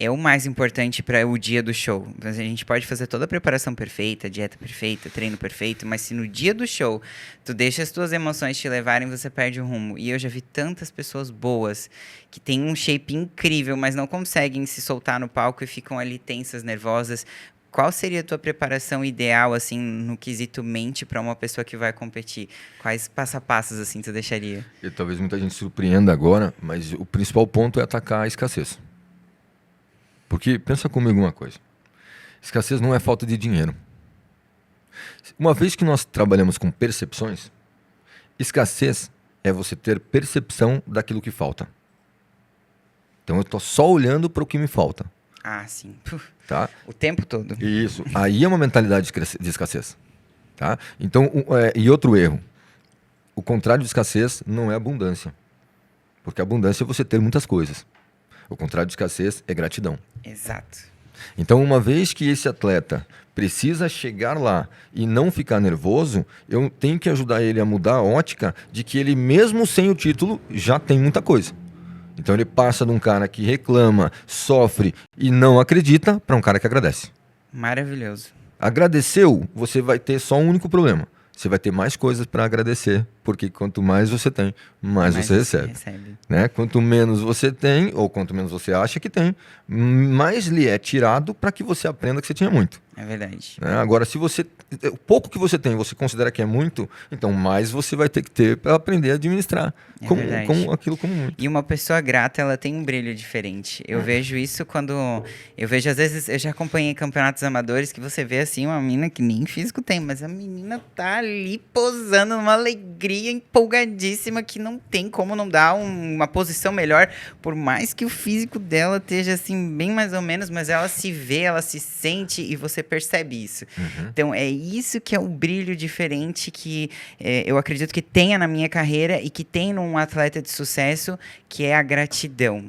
é o mais importante para o dia do show. A gente pode fazer toda a preparação perfeita, dieta perfeita, treino perfeito, mas se no dia do show tu deixa as tuas emoções te levarem, você perde o rumo. E eu já vi tantas pessoas boas que têm um shape incrível, mas não conseguem se soltar no palco e ficam ali tensas, nervosas. Qual seria a tua preparação ideal, assim, no quesito mente para uma pessoa que vai competir? Quais passo a passos, assim, tu deixaria? E talvez muita gente surpreenda agora, mas o principal ponto é atacar a escassez. Porque, pensa comigo uma coisa, escassez não é falta de dinheiro. Uma vez que nós trabalhamos com percepções, escassez é você ter percepção daquilo que falta. Então eu estou só olhando para o que me falta. Ah, sim. Tá? O tempo todo. Isso. Aí é uma mentalidade de escassez. Tá? Então, e outro erro. O contrário de escassez não é abundância. Porque abundância é você ter muitas coisas. O contrário de escassez é gratidão. Exato. Então, uma vez que esse atleta precisa chegar lá e não ficar nervoso, eu tenho que ajudar ele a mudar a ótica de que ele, mesmo sem o título, já tem muita coisa. Então, ele passa de um cara que reclama, sofre e não acredita para um cara que agradece. Maravilhoso. Agradeceu, você vai ter só um único problema. Você vai ter mais coisas para agradecer, porque quanto mais você tem, mais você recebe. Né? Quanto menos você tem, ou quanto menos você acha que tem, mais lhe é tirado para que você aprenda que você tinha muito. É verdade. Né? Agora, se você o pouco que você tem, você considera que é muito, então mais você vai ter que ter para aprender a administrar com aquilo como muito. E uma pessoa grata, ela tem um brilho diferente. Eu vejo isso quando... Eu vejo, às vezes, eu já acompanhei campeonatos amadores que você vê, assim, uma menina que nem físico tem, mas a menina tá ali posando numa alegria empolgadíssima que não tem como não dar uma posição melhor, por mais que o físico dela esteja, assim, bem mais ou menos, mas ela se vê, ela se sente e você percebe isso. Então, é isso que é o brilho diferente que eu acredito que tenha na minha carreira e que tem num atleta de sucesso, que é a gratidão.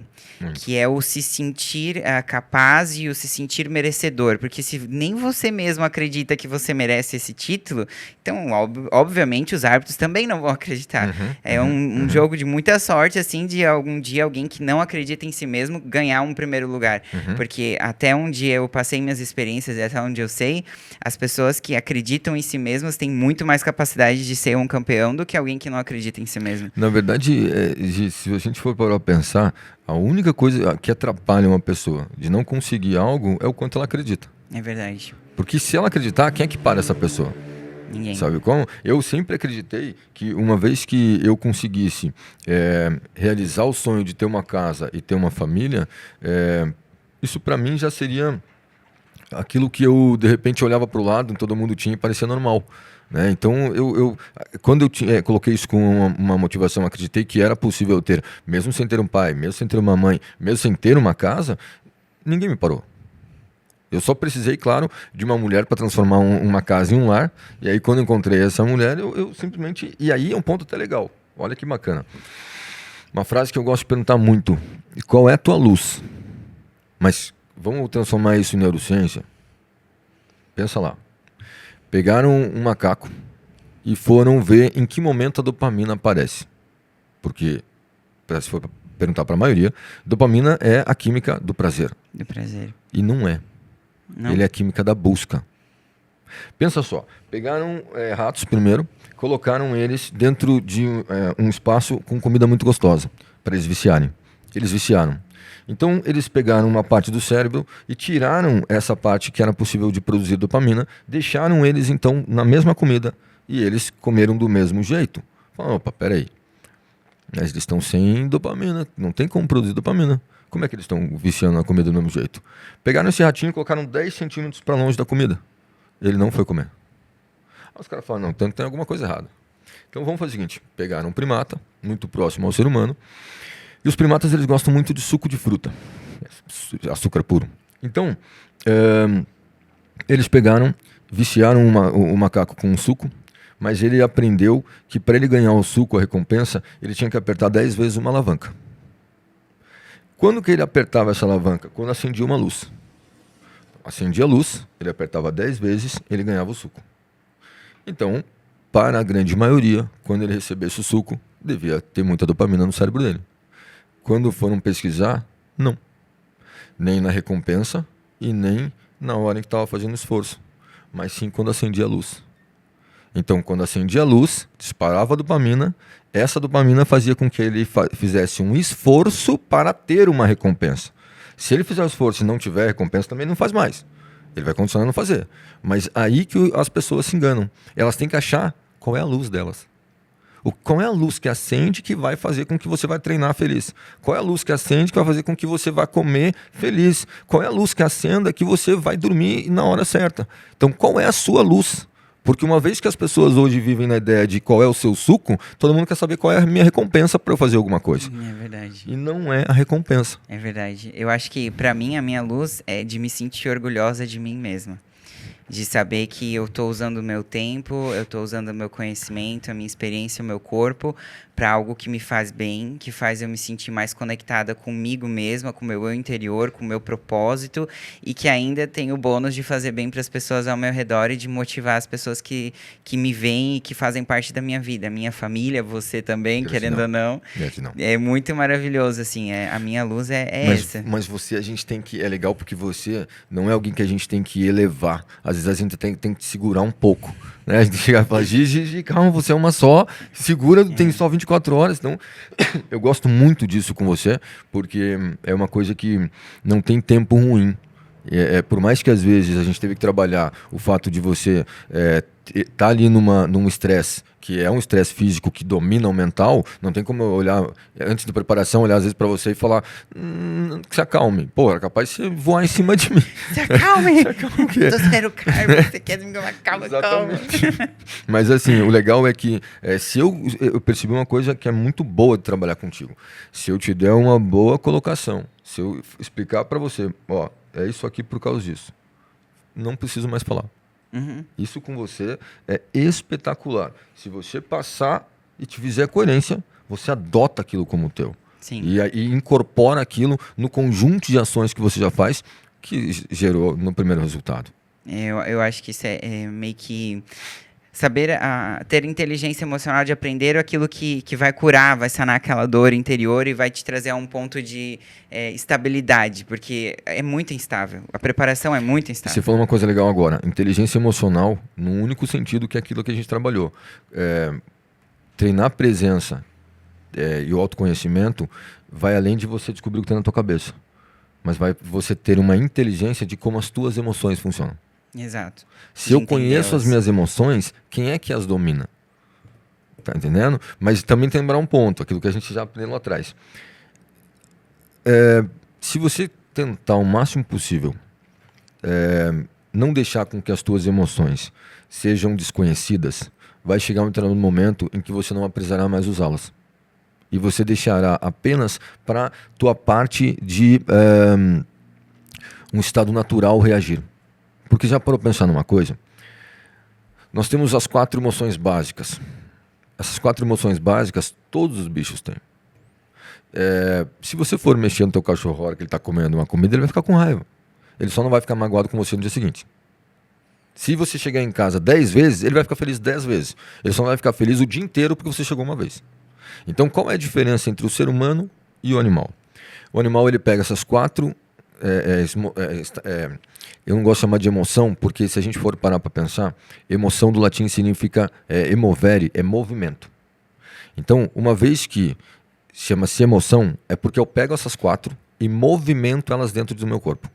Que é o se sentir capaz e o se sentir merecedor. Porque se nem você mesmo acredita que você merece esse título, então, obviamente, os árbitros também não vão acreditar. É um jogo de muita sorte, assim, de algum dia alguém que não acredita em si mesmo ganhar um primeiro lugar. Porque até onde eu passei minhas experiências e até onde eu sei, as pessoas que acreditam em si mesmas têm muito mais capacidade de ser um campeão do que alguém que não acredita em si mesmo. Na verdade, Gi, se a gente for parar a pensar, a única coisa que atrapalha uma pessoa de não conseguir algo é o quanto ela acredita. É verdade. Porque se ela acreditar, quem é que para essa pessoa? Ninguém. Sabe como? Eu sempre acreditei que uma vez que eu conseguisse realizar o sonho de ter uma casa e ter uma família, isso para mim já seria aquilo que eu, de repente, olhava para o lado, todo mundo tinha e parecia normal. Né? Então, quando eu coloquei isso com uma motivação, acreditei que era possível ter, mesmo sem ter um pai, mesmo sem ter uma mãe, mesmo sem ter uma casa, ninguém me parou. Eu só precisei, claro, de uma mulher para transformar uma casa em um lar. E aí, quando eu encontrei essa mulher, eu simplesmente... E aí é um ponto até legal. Olha que bacana. Uma frase que eu gosto de perguntar muito. Qual é a tua luz? Mas vamos transformar isso em neurociência? Pensa lá. Pegaram um macaco e foram ver em que momento a dopamina aparece. Porque, se for perguntar para a maioria, dopamina é a química do prazer. Do prazer. E não é. Não. Ele é a química da busca. Pensa só, pegaram ratos primeiro, colocaram eles dentro de um espaço com comida muito gostosa, para eles viciarem. Eles viciaram. Então, eles pegaram uma parte do cérebro e tiraram essa parte que era possível de produzir dopamina, deixaram eles, então, na mesma comida e eles comeram do mesmo jeito. Falaram, opa, peraí, mas eles estão sem dopamina, não tem como produzir dopamina. Como é que eles estão viciando a comida do mesmo jeito? Pegaram esse ratinho e colocaram 10 centímetros para longe da comida. Ele não foi comer. Aí os caras falaram, não, tem alguma coisa errada. Então vamos fazer o seguinte, pegaram um primata, muito próximo ao ser humano, e os primatas eles gostam muito de suco de fruta, açúcar puro. Então, eles pegaram, viciaram o macaco com um suco, mas ele aprendeu que para ele ganhar o suco, a recompensa, ele tinha que apertar 10 vezes uma alavanca. Quando que ele apertava essa alavanca? Quando acendia uma luz. Acendia a luz, ele apertava 10 vezes, ele ganhava o suco. Então, para a grande maioria, quando ele recebesse o suco, devia ter muita dopamina no cérebro dele. Quando foram pesquisar, não. Nem na recompensa e nem na hora em que estava fazendo esforço. Mas sim quando acendia a luz. Então, quando acendia a luz, disparava a dopamina. Essa dopamina fazia com que ele fizesse um esforço para ter uma recompensa. Se ele fizer o esforço e não tiver recompensa, também não faz mais. Ele vai continuar a não fazer. Mas aí que as pessoas se enganam. Elas têm que achar qual é a luz delas. Qual é a luz que acende que vai fazer com que você vai treinar feliz? Qual é a luz que acende que vai fazer com que você vai comer feliz? Qual é a luz que acenda que você vai dormir na hora certa? Então, qual é a sua luz? Porque uma vez que as pessoas hoje vivem na ideia de qual é o seu suco, todo mundo quer saber qual é a minha recompensa para eu fazer alguma coisa. É verdade. E não é a recompensa. É verdade. Eu acho que, pra mim, a minha luz é de me sentir orgulhosa de mim mesma. De saber que eu estou usando o meu tempo, eu estou usando o meu conhecimento, a minha experiência, o meu corpo para algo que me faz bem, que faz eu me sentir mais conectada comigo mesma, com o meu eu interior, com o meu propósito e que ainda tem o bônus de fazer bem para as pessoas ao meu redor e de motivar as pessoas que me veem e que fazem parte da minha vida. A minha família, você também, querendo ou não. É muito maravilhoso, assim. A minha luz é essa. Mas você, a gente tem que... É legal porque você não é alguém que a gente tem que elevar. Às vezes a gente tem que segurar um pouco. Né? A gente chega e fala, Gigi, calma, você é uma só, segura, tem só 24 horas. Então, eu gosto muito disso com você, porque é uma coisa que não tem tempo ruim. Por mais que às vezes a gente teve que trabalhar o fato de você tá ali num estresse, que é um estresse físico que domina o mental, não tem como eu olhar, antes da preparação, olhar às vezes para você e falar, se acalme. Pô, era capaz de você voar em cima de mim. Se acalme! Se acalme o quê? Tô zero carbo, você quer me dar uma calma, calma. Mas assim, o legal é que se eu percebi uma coisa que é muito boa de trabalhar contigo. Se eu te der uma boa colocação, se eu explicar para você, ó, é isso aqui por causa disso. não preciso mais falar. Uhum. Isso com você é espetacular. Se você passar e te fizer coerência, você adota aquilo como teu. Sim. E incorpora aquilo no conjunto de ações que você já faz, que gerou no primeiro resultado. Eu acho que isso é meio que saber ter inteligência emocional de aprender aquilo que vai curar, vai sanar aquela dor interior e vai te trazer a um ponto de estabilidade, porque é muito instável. A preparação é muito instável. Você falou uma coisa legal agora. Inteligência emocional, no único sentido que é aquilo que a gente trabalhou. Treinar presença e o autoconhecimento vai além de você descobrir o que tem na tua cabeça. Mas vai você ter uma inteligência de como as tuas emoções funcionam. Exato. Se eu conheço as minhas emoções, quem é que as domina? Tá entendendo? Mas também tem que lembrar um ponto, aquilo que a gente já aprendeu lá atrás. Se você tentar o máximo possível não deixar com que as tuas emoções sejam desconhecidas, vai chegar um determinado momento em que você não precisará mais usá-las. E você deixará apenas para tua parte de um estado natural reagir. Porque já parou para pensar numa coisa? Nós temos as 4 emoções básicas. Essas 4 emoções básicas, todos os bichos têm. Se você for mexer no teu cachorro a hora que ele está comendo uma comida, ele vai ficar com raiva. Ele só não vai ficar magoado com você no dia seguinte. Se você chegar em casa 10 vezes, ele vai ficar feliz 10 vezes. Ele só não vai ficar feliz o dia inteiro porque você chegou uma vez. Então, qual é a diferença entre o ser humano e o animal? O animal, ele pega essas 4... eu não gosto de chamar de emoção, porque se a gente for parar para pensar, emoção do latim significa emovere, é movimento. Então, uma vez que chama-se emoção, é porque eu pego essas 4 e movimento elas dentro do meu corpo.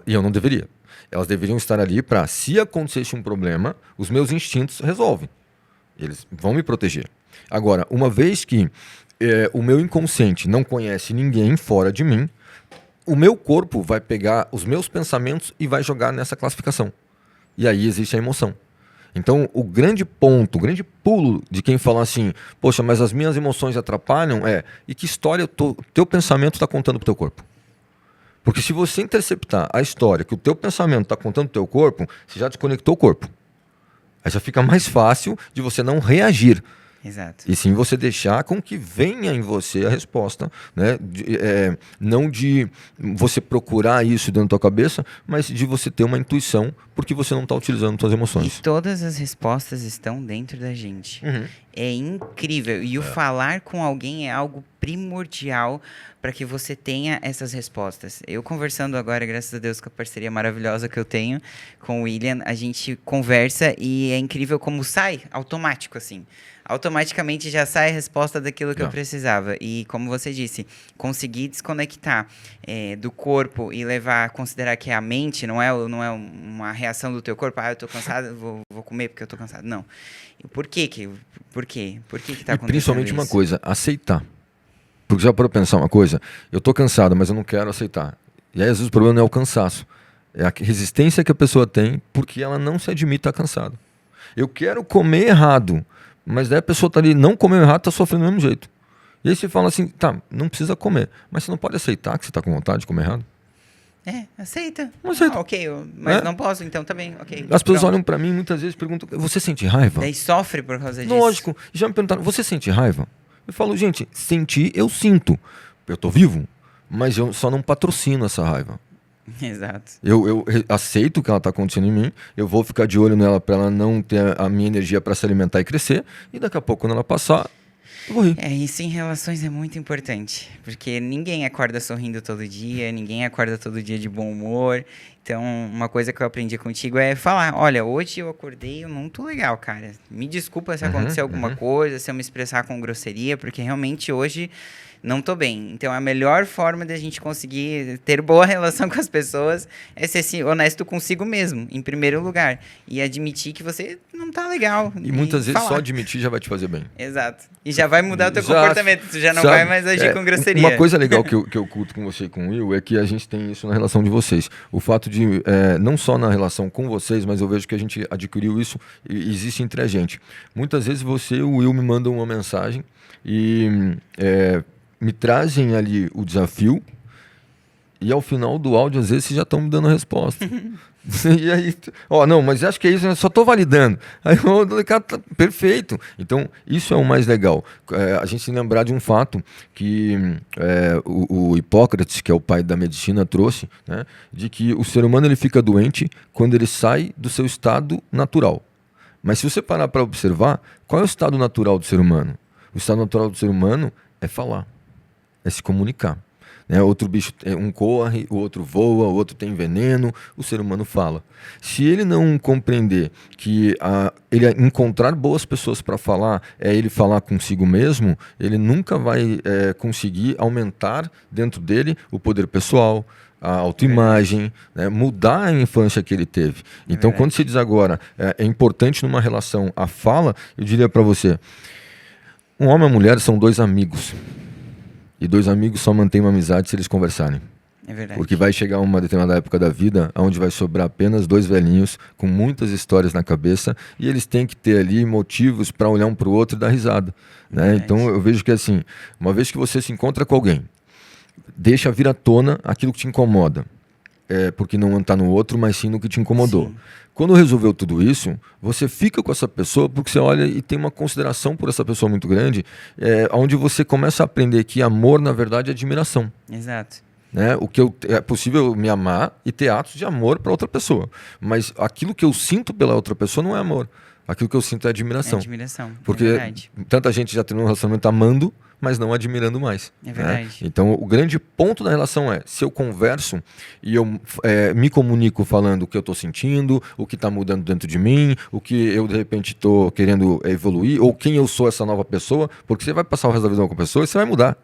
E eu não deveria. Elas deveriam estar ali para, se acontecesse um problema, os meus instintos resolvem. Eles vão me proteger. Agora, uma vez que o meu inconsciente não conhece ninguém fora de mim, o meu corpo vai pegar os meus pensamentos e vai jogar nessa classificação. E aí existe a emoção. Então, o grande ponto, o grande pulo de quem fala assim, poxa, mas as minhas emoções atrapalham, e que história o teu pensamento está contando para o teu corpo? Porque se você interceptar a história que o teu pensamento está contando para o teu corpo, você já desconectou o corpo. Aí já fica mais fácil de você não reagir. Exato. E sim você deixar com que venha em você a resposta, né? Não de você procurar isso dentro da tua cabeça, mas de você ter uma intuição, porque você não está utilizando suas emoções. E todas as respostas estão dentro da gente. Uhum. É incrível. E o falar com alguém é algo primordial para que você tenha essas respostas. Eu conversando agora, graças a Deus, com a parceria maravilhosa que eu tenho com o William, a gente conversa e é incrível como sai automático, assim. Automaticamente já sai a resposta daquilo que eu precisava. E como você disse, conseguir desconectar do corpo e levar a considerar que é a mente, não é uma reação do teu corpo, eu tô cansado, vou comer porque eu tô cansado. Não. Por quê? Por quê que tá acontecendo principalmente isso? uma coisa, aceitar. Porque já para pensar uma coisa, eu tô cansado, mas eu não quero aceitar. E aí às vezes o problema não é o cansaço, é a resistência que a pessoa tem porque ela não se admite estar cansada. Eu quero comer errado, mas daí a pessoa tá ali, não comeu errado, tá sofrendo do mesmo jeito. E aí você fala assim, tá, não precisa comer, mas você não pode aceitar que você tá com vontade de comer errado? Aceita. Não aceita. Ok, mas não posso, então também, ok. As pessoas pronto. olham pra mim muitas vezes e perguntam, você sente raiva? Daí sofre por causa disso. Lógico, já me perguntaram, você sente raiva? Eu falo, gente, sentir, eu sinto. Eu tô vivo, mas eu só não patrocino essa raiva. Exato. Eu aceito que ela está acontecendo em mim, eu vou ficar de olho nela para ela não ter a minha energia para se alimentar e crescer, e daqui a pouco, quando ela passar, eu vou rir. Isso em relações é muito importante, porque ninguém acorda sorrindo todo dia, ninguém acorda todo dia de bom humor. Então, uma coisa que eu aprendi contigo é falar, olha, hoje eu acordei, eu não tô legal, cara. Me desculpa se acontecer alguma coisa, se eu me expressar com grosseria, porque realmente hoje não tô bem. Então, a melhor forma de a gente conseguir ter boa relação com as pessoas é ser honesto consigo mesmo, em primeiro lugar. E admitir que você não tá legal. E muitas vezes falar. só admitir já vai te fazer bem. Exato. E já vai mudar o teu comportamento. Tu já não vai mais agir com grosseria. Uma coisa legal que eu culto com você e com o Will é que a gente tem isso na relação de vocês. O fato de, não só na relação com vocês, mas eu vejo que a gente adquiriu isso e existe entre a gente. Muitas vezes você e o Will me mandam uma mensagem e me trazem ali o desafio E ao final do áudio, às vezes, vocês já estão me dando a resposta. E aí, não, mas acho que é isso, eu só estou validando. Aí o cara tá perfeito. Então, isso é o mais legal. A gente se lembrar de um fato que o Hipócrates, que é o pai da medicina, trouxe, né, de que o ser humano ele fica doente quando ele sai do seu estado natural. Mas se você parar para observar, qual é o estado natural do ser humano? O estado natural do ser humano é falar, é se comunicar. Outro bicho, um corre, o outro voa, o outro tem veneno, o ser humano fala. Se ele não compreender que ele encontrar boas pessoas para falar é ele falar consigo mesmo, ele nunca vai conseguir aumentar dentro dele o poder pessoal, a autoimagem, né? Mudar a infância que ele teve. Então, quando se diz agora, é importante numa relação a fala, eu diria para você, um homem e uma mulher são dois amigos. E dois amigos só mantêm uma amizade se eles conversarem. É verdade. Porque vai chegar uma determinada época da vida onde vai sobrar apenas dois velhinhos com muitas histórias na cabeça e eles têm que ter ali motivos para olhar um para o outro e dar risada. Né? Então eu vejo que assim, uma vez que você se encontra com alguém, deixa vir à tona aquilo que te incomoda. Porque não está no outro, mas sim no que te incomodou. Sim. Quando resolveu tudo isso, você fica com essa pessoa porque você olha e tem uma consideração por essa pessoa muito grande, onde você começa a aprender que amor, na verdade, é admiração. Exato. Né? É possível me amar e ter atos de amor para outra pessoa, mas aquilo que eu sinto pela outra pessoa não é amor. Aquilo que eu sinto é admiração. É admiração. Porque tanta gente já tem um relacionamento amando, mas não admirando mais. É verdade. Né? Então, o grande ponto da relação é, se eu converso e eu me comunico falando o que eu estou sentindo, o que está mudando dentro de mim, o que eu, de repente, estou querendo evoluir, ou quem eu sou essa nova pessoa, porque você vai passar o resto da vida com a pessoa e você vai mudar.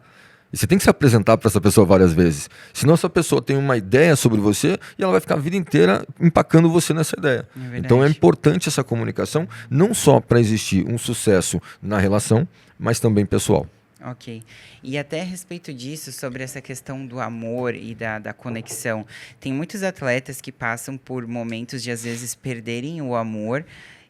E você tem que se apresentar para essa pessoa várias vezes. Senão essa pessoa tem uma ideia sobre você e ela vai ficar a vida inteira empacando você nessa ideia. Então é importante essa comunicação, não só para existir um sucesso na relação, mas também pessoal. Ok. E até a respeito disso, sobre essa questão do amor e da conexão, tem muitos atletas que passam por momentos de, às vezes, perderem o amor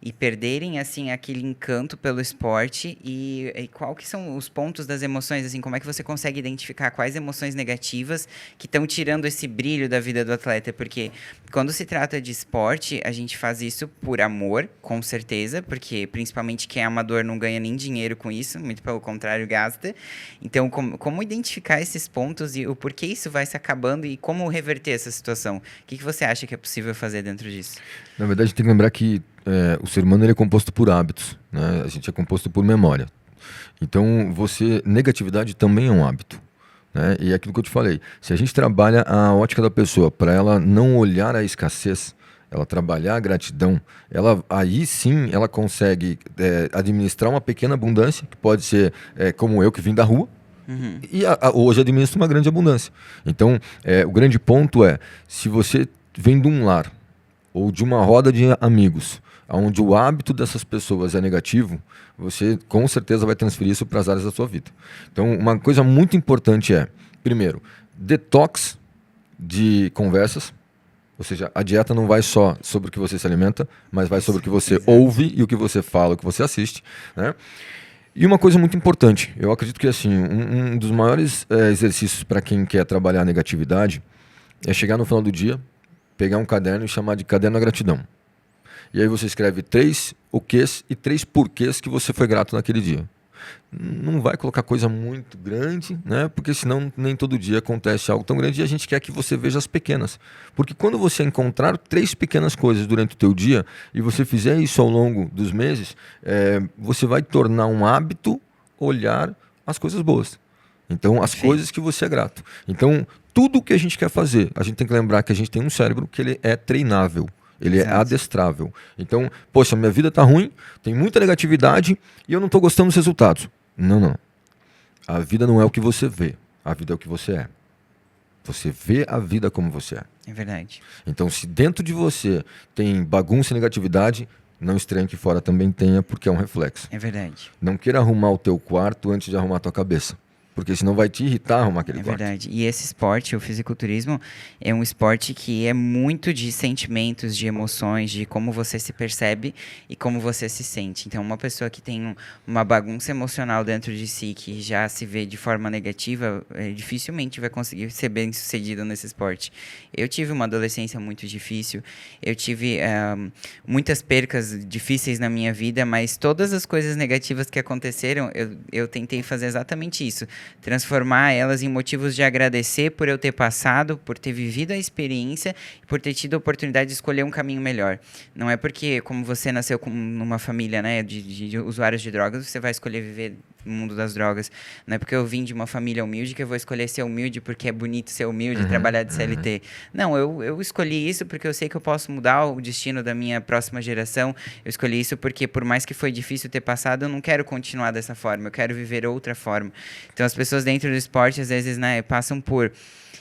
e perderem, assim, aquele encanto pelo esporte e qual que são os pontos das emoções, assim, como é que você consegue identificar quais emoções negativas que estão tirando esse brilho da vida do atleta, porque quando se trata de esporte, a gente faz isso por amor, com certeza, porque principalmente quem é amador não ganha nem dinheiro com isso, muito pelo contrário, gasta. Então, como identificar esses pontos e o porquê isso vai se acabando e como reverter essa situação? O que você acha que é possível fazer dentro disso? Na verdade, a gente tem que lembrar que o ser humano ele é composto por hábitos, né? A gente é composto por memória. Então, negatividade também é um hábito. Né? E é aquilo que eu te falei. Se a gente trabalha a ótica da pessoa para ela não olhar a escassez, ela trabalhar a gratidão, aí sim ela consegue administrar uma pequena abundância, que pode ser como eu que vim da rua, e hoje administra uma grande abundância. Então, o grande ponto é, se você vem de um lar ou de uma roda de amigos, onde o hábito dessas pessoas é negativo, você com certeza vai transferir isso para as áreas da sua vida. Então, uma coisa muito importante primeiro, detox de conversas, ou seja, a dieta não vai só sobre o que você se alimenta, mas vai sobre o que você ouve e o que você fala, o que você assiste, né? E uma coisa muito importante, eu acredito que assim, um dos maiores exercícios para quem quer trabalhar a negatividade é chegar no final do dia, pegar um caderno e chamar de caderno da gratidão. E aí você escreve 3 o quês e 3 porquês que você foi grato naquele dia. Não vai colocar coisa muito grande, né? Porque senão nem todo dia acontece algo tão grande e a gente quer que você veja as pequenas. Porque quando você encontrar 3 pequenas coisas durante o teu dia e você fizer isso ao longo dos meses, você vai tornar um hábito olhar as coisas boas. Então, as coisas que você é grato. Então, tudo que a gente quer fazer, a gente tem que lembrar que a gente tem um cérebro que ele é treinável. Ele é adestrável. Então, poxa, minha vida tá ruim, tem muita negatividade e eu não tô gostando dos resultados. Não. A vida não é o que você vê. A vida é o que você é. Você vê a vida como você é. É verdade. Então, se dentro de você tem bagunça e negatividade, não estranhe que fora também tenha, porque é um reflexo. É verdade. Não queira arrumar o teu quarto antes de arrumar a tua cabeça. porque senão vai te irritar arrumar aquele quarto. É verdade. E esse esporte, o fisiculturismo, é um esporte que é muito de sentimentos, de emoções, de como você se percebe e como você se sente. Então, uma pessoa que tem uma bagunça emocional dentro de si, que já se vê de forma negativa, dificilmente vai conseguir ser bem sucedido nesse esporte. Eu tive uma adolescência muito difícil, eu tive muitas percas difíceis na minha vida, mas todas as coisas negativas que aconteceram, eu tentei fazer exatamente isso. Transformar elas em motivos de agradecer por eu ter passado, por ter vivido a experiência, por ter tido a oportunidade de escolher um caminho melhor. Não é porque, como você nasceu numa família, né, de usuários de drogas, você vai escolher viver no mundo das drogas. Não é porque eu vim de uma família humilde que eu vou escolher ser humilde porque é bonito ser humilde e trabalhar de CLT. Não, eu escolhi isso porque eu sei que eu posso mudar o destino da minha próxima geração. Eu escolhi isso porque, por mais que foi difícil ter passado, eu não quero continuar dessa forma. Eu quero viver outra forma. Então, as pessoas dentro do esporte, às vezes, né,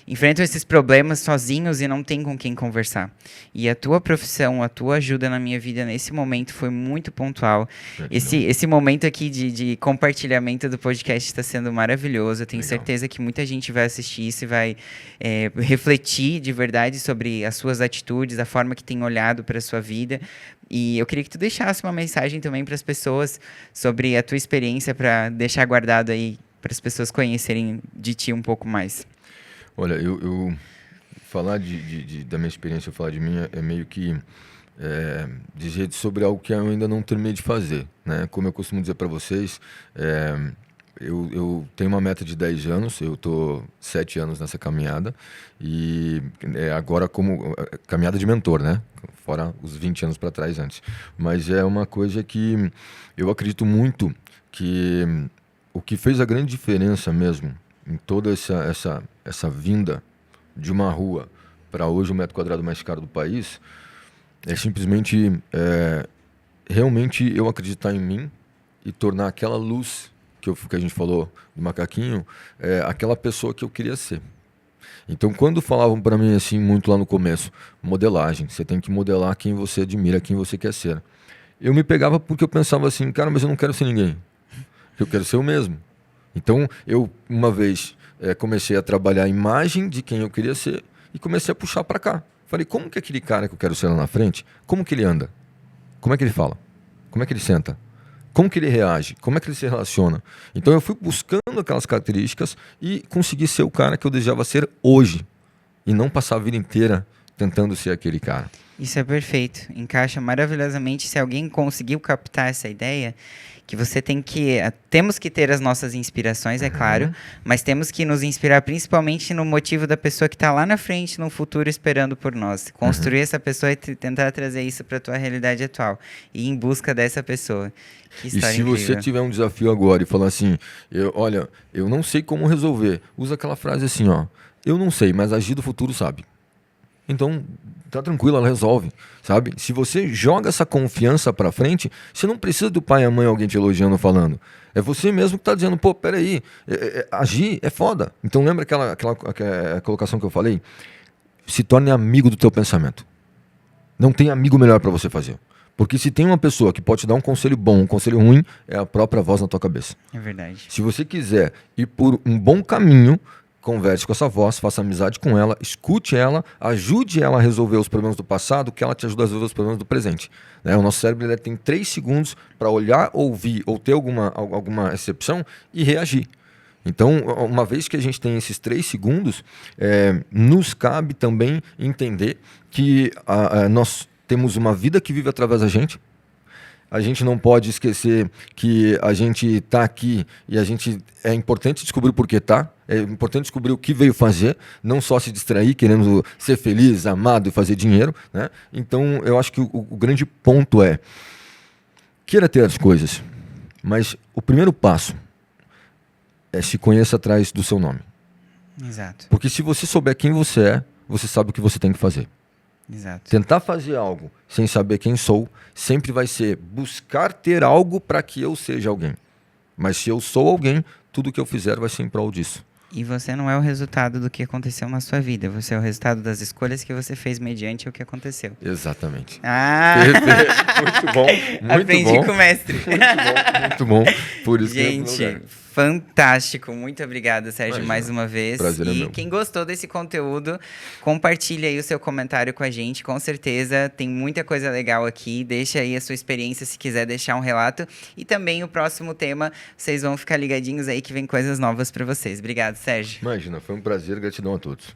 enfrentam esses problemas sozinhos e não tem com quem conversar. E a tua profissão, a tua ajuda na minha vida nesse momento foi muito pontual. Esse momento aqui de compartilhamento do podcast está sendo maravilhoso. Eu tenho certeza que muita gente vai assistir isso e vai refletir de verdade sobre as suas atitudes, a forma que tem olhado para a sua vida. E eu queria que tu deixasse uma mensagem também para as pessoas sobre a tua experiência, para deixar guardado aí, para as pessoas conhecerem de ti um pouco mais. Olha, eu falar da minha experiência, falar de mim, é meio que dizer sobre algo que eu ainda não terminei de fazer, né? Como eu costumo dizer para vocês, eu tenho uma meta de 10 anos, eu estou 7 anos nessa caminhada, e agora como caminhada de mentor, né? Fora os 20 anos para trás antes. Mas é uma coisa que eu acredito muito que o que fez a grande diferença mesmo em toda essa vinda de uma rua para hoje o metro quadrado mais caro do país, é simplesmente realmente eu acreditar em mim e tornar aquela luz que a gente falou do macaquinho, aquela pessoa que eu queria ser. Então, quando falavam para mim assim, muito lá no começo, modelagem, você tem que modelar quem você admira, quem você quer ser. Eu me pegava porque eu pensava assim, cara, mas eu não quero ser ninguém. Eu quero ser eu mesmo. Então, eu, uma vez, comecei a trabalhar a imagem de quem eu queria ser e comecei a puxar para cá. Falei, como que aquele cara que eu quero ser lá na frente, como que ele anda? Como é que ele fala? Como é que ele senta? Como que ele reage? Como é que ele se relaciona? Então, eu fui buscando aquelas características e consegui ser o cara que eu desejava ser hoje. E não passar a vida inteira tentando ser aquele cara. Isso é perfeito. Encaixa maravilhosamente. Se alguém conseguiu captar essa ideia, que você temos que ter as nossas inspirações, é claro, mas temos que nos inspirar principalmente no motivo da pessoa que está lá na frente, no futuro, esperando por nós. Construir essa pessoa e tentar trazer isso para a tua realidade atual. E ir em busca dessa pessoa. Que história incrível. Se você tiver um desafio agora e falar assim, olha, eu não sei como resolver, usa aquela frase assim, ó, eu não sei, mas agir do futuro sabe. Então, tá tranquilo, ela resolve, sabe? Se você joga essa confiança pra frente, você não precisa do pai e a mãe, alguém te elogiando, falando. É você mesmo que tá dizendo, pô, peraí, agir é foda. Então lembra aquela colocação que eu falei? Se torne amigo do teu pensamento. Não tem amigo melhor pra você fazer. Porque se tem uma pessoa que pode te dar um conselho bom, um conselho ruim, é a própria voz na tua cabeça. É verdade. Se você quiser ir por um bom caminho, converse com essa voz, faça amizade com ela, escute ela, ajude ela a resolver os problemas do passado, que ela te ajuda a resolver os problemas do presente. Né? O nosso cérebro ele tem 3 segundos para olhar, ouvir ou ter alguma recepção e reagir. Então, uma vez que a gente tem esses 3 segundos, nos cabe também entender que nós temos uma vida que vive através da gente. A gente não pode esquecer que a gente está aqui e é importante descobrir o porquê está. É importante descobrir o que veio fazer, não só se distrair, querendo ser feliz, amado e fazer dinheiro. Né? Então, eu acho que o grande ponto é, queira ter as coisas, mas o primeiro passo é se conheça atrás do seu nome. Exato. Porque se você souber quem você é, você sabe o que você tem que fazer. Exato. Tentar fazer algo sem saber quem sou sempre vai ser buscar ter algo para que eu seja alguém. Mas se eu sou alguém, tudo que eu fizer vai ser em prol disso. E você não é o resultado do que aconteceu na sua vida. Você é o resultado das escolhas que você fez mediante o que aconteceu. Exatamente. Ah! Muito bom. Muito Aprendi bom. com o mestre. Muito bom. Por isso gente, Fantástico, muito obrigada, Sérgio, Imagina. mais uma vez. Prazer é E meu. quem gostou desse conteúdo, compartilha aí o seu comentário com a gente, com certeza tem muita coisa legal aqui. Deixa aí a sua experiência, se quiser deixar um relato. E também o próximo tema, vocês vão ficar ligadinhos aí que vem coisas novas para vocês. Obrigado, Sérgio. Imagina, foi um prazer, gratidão a todos.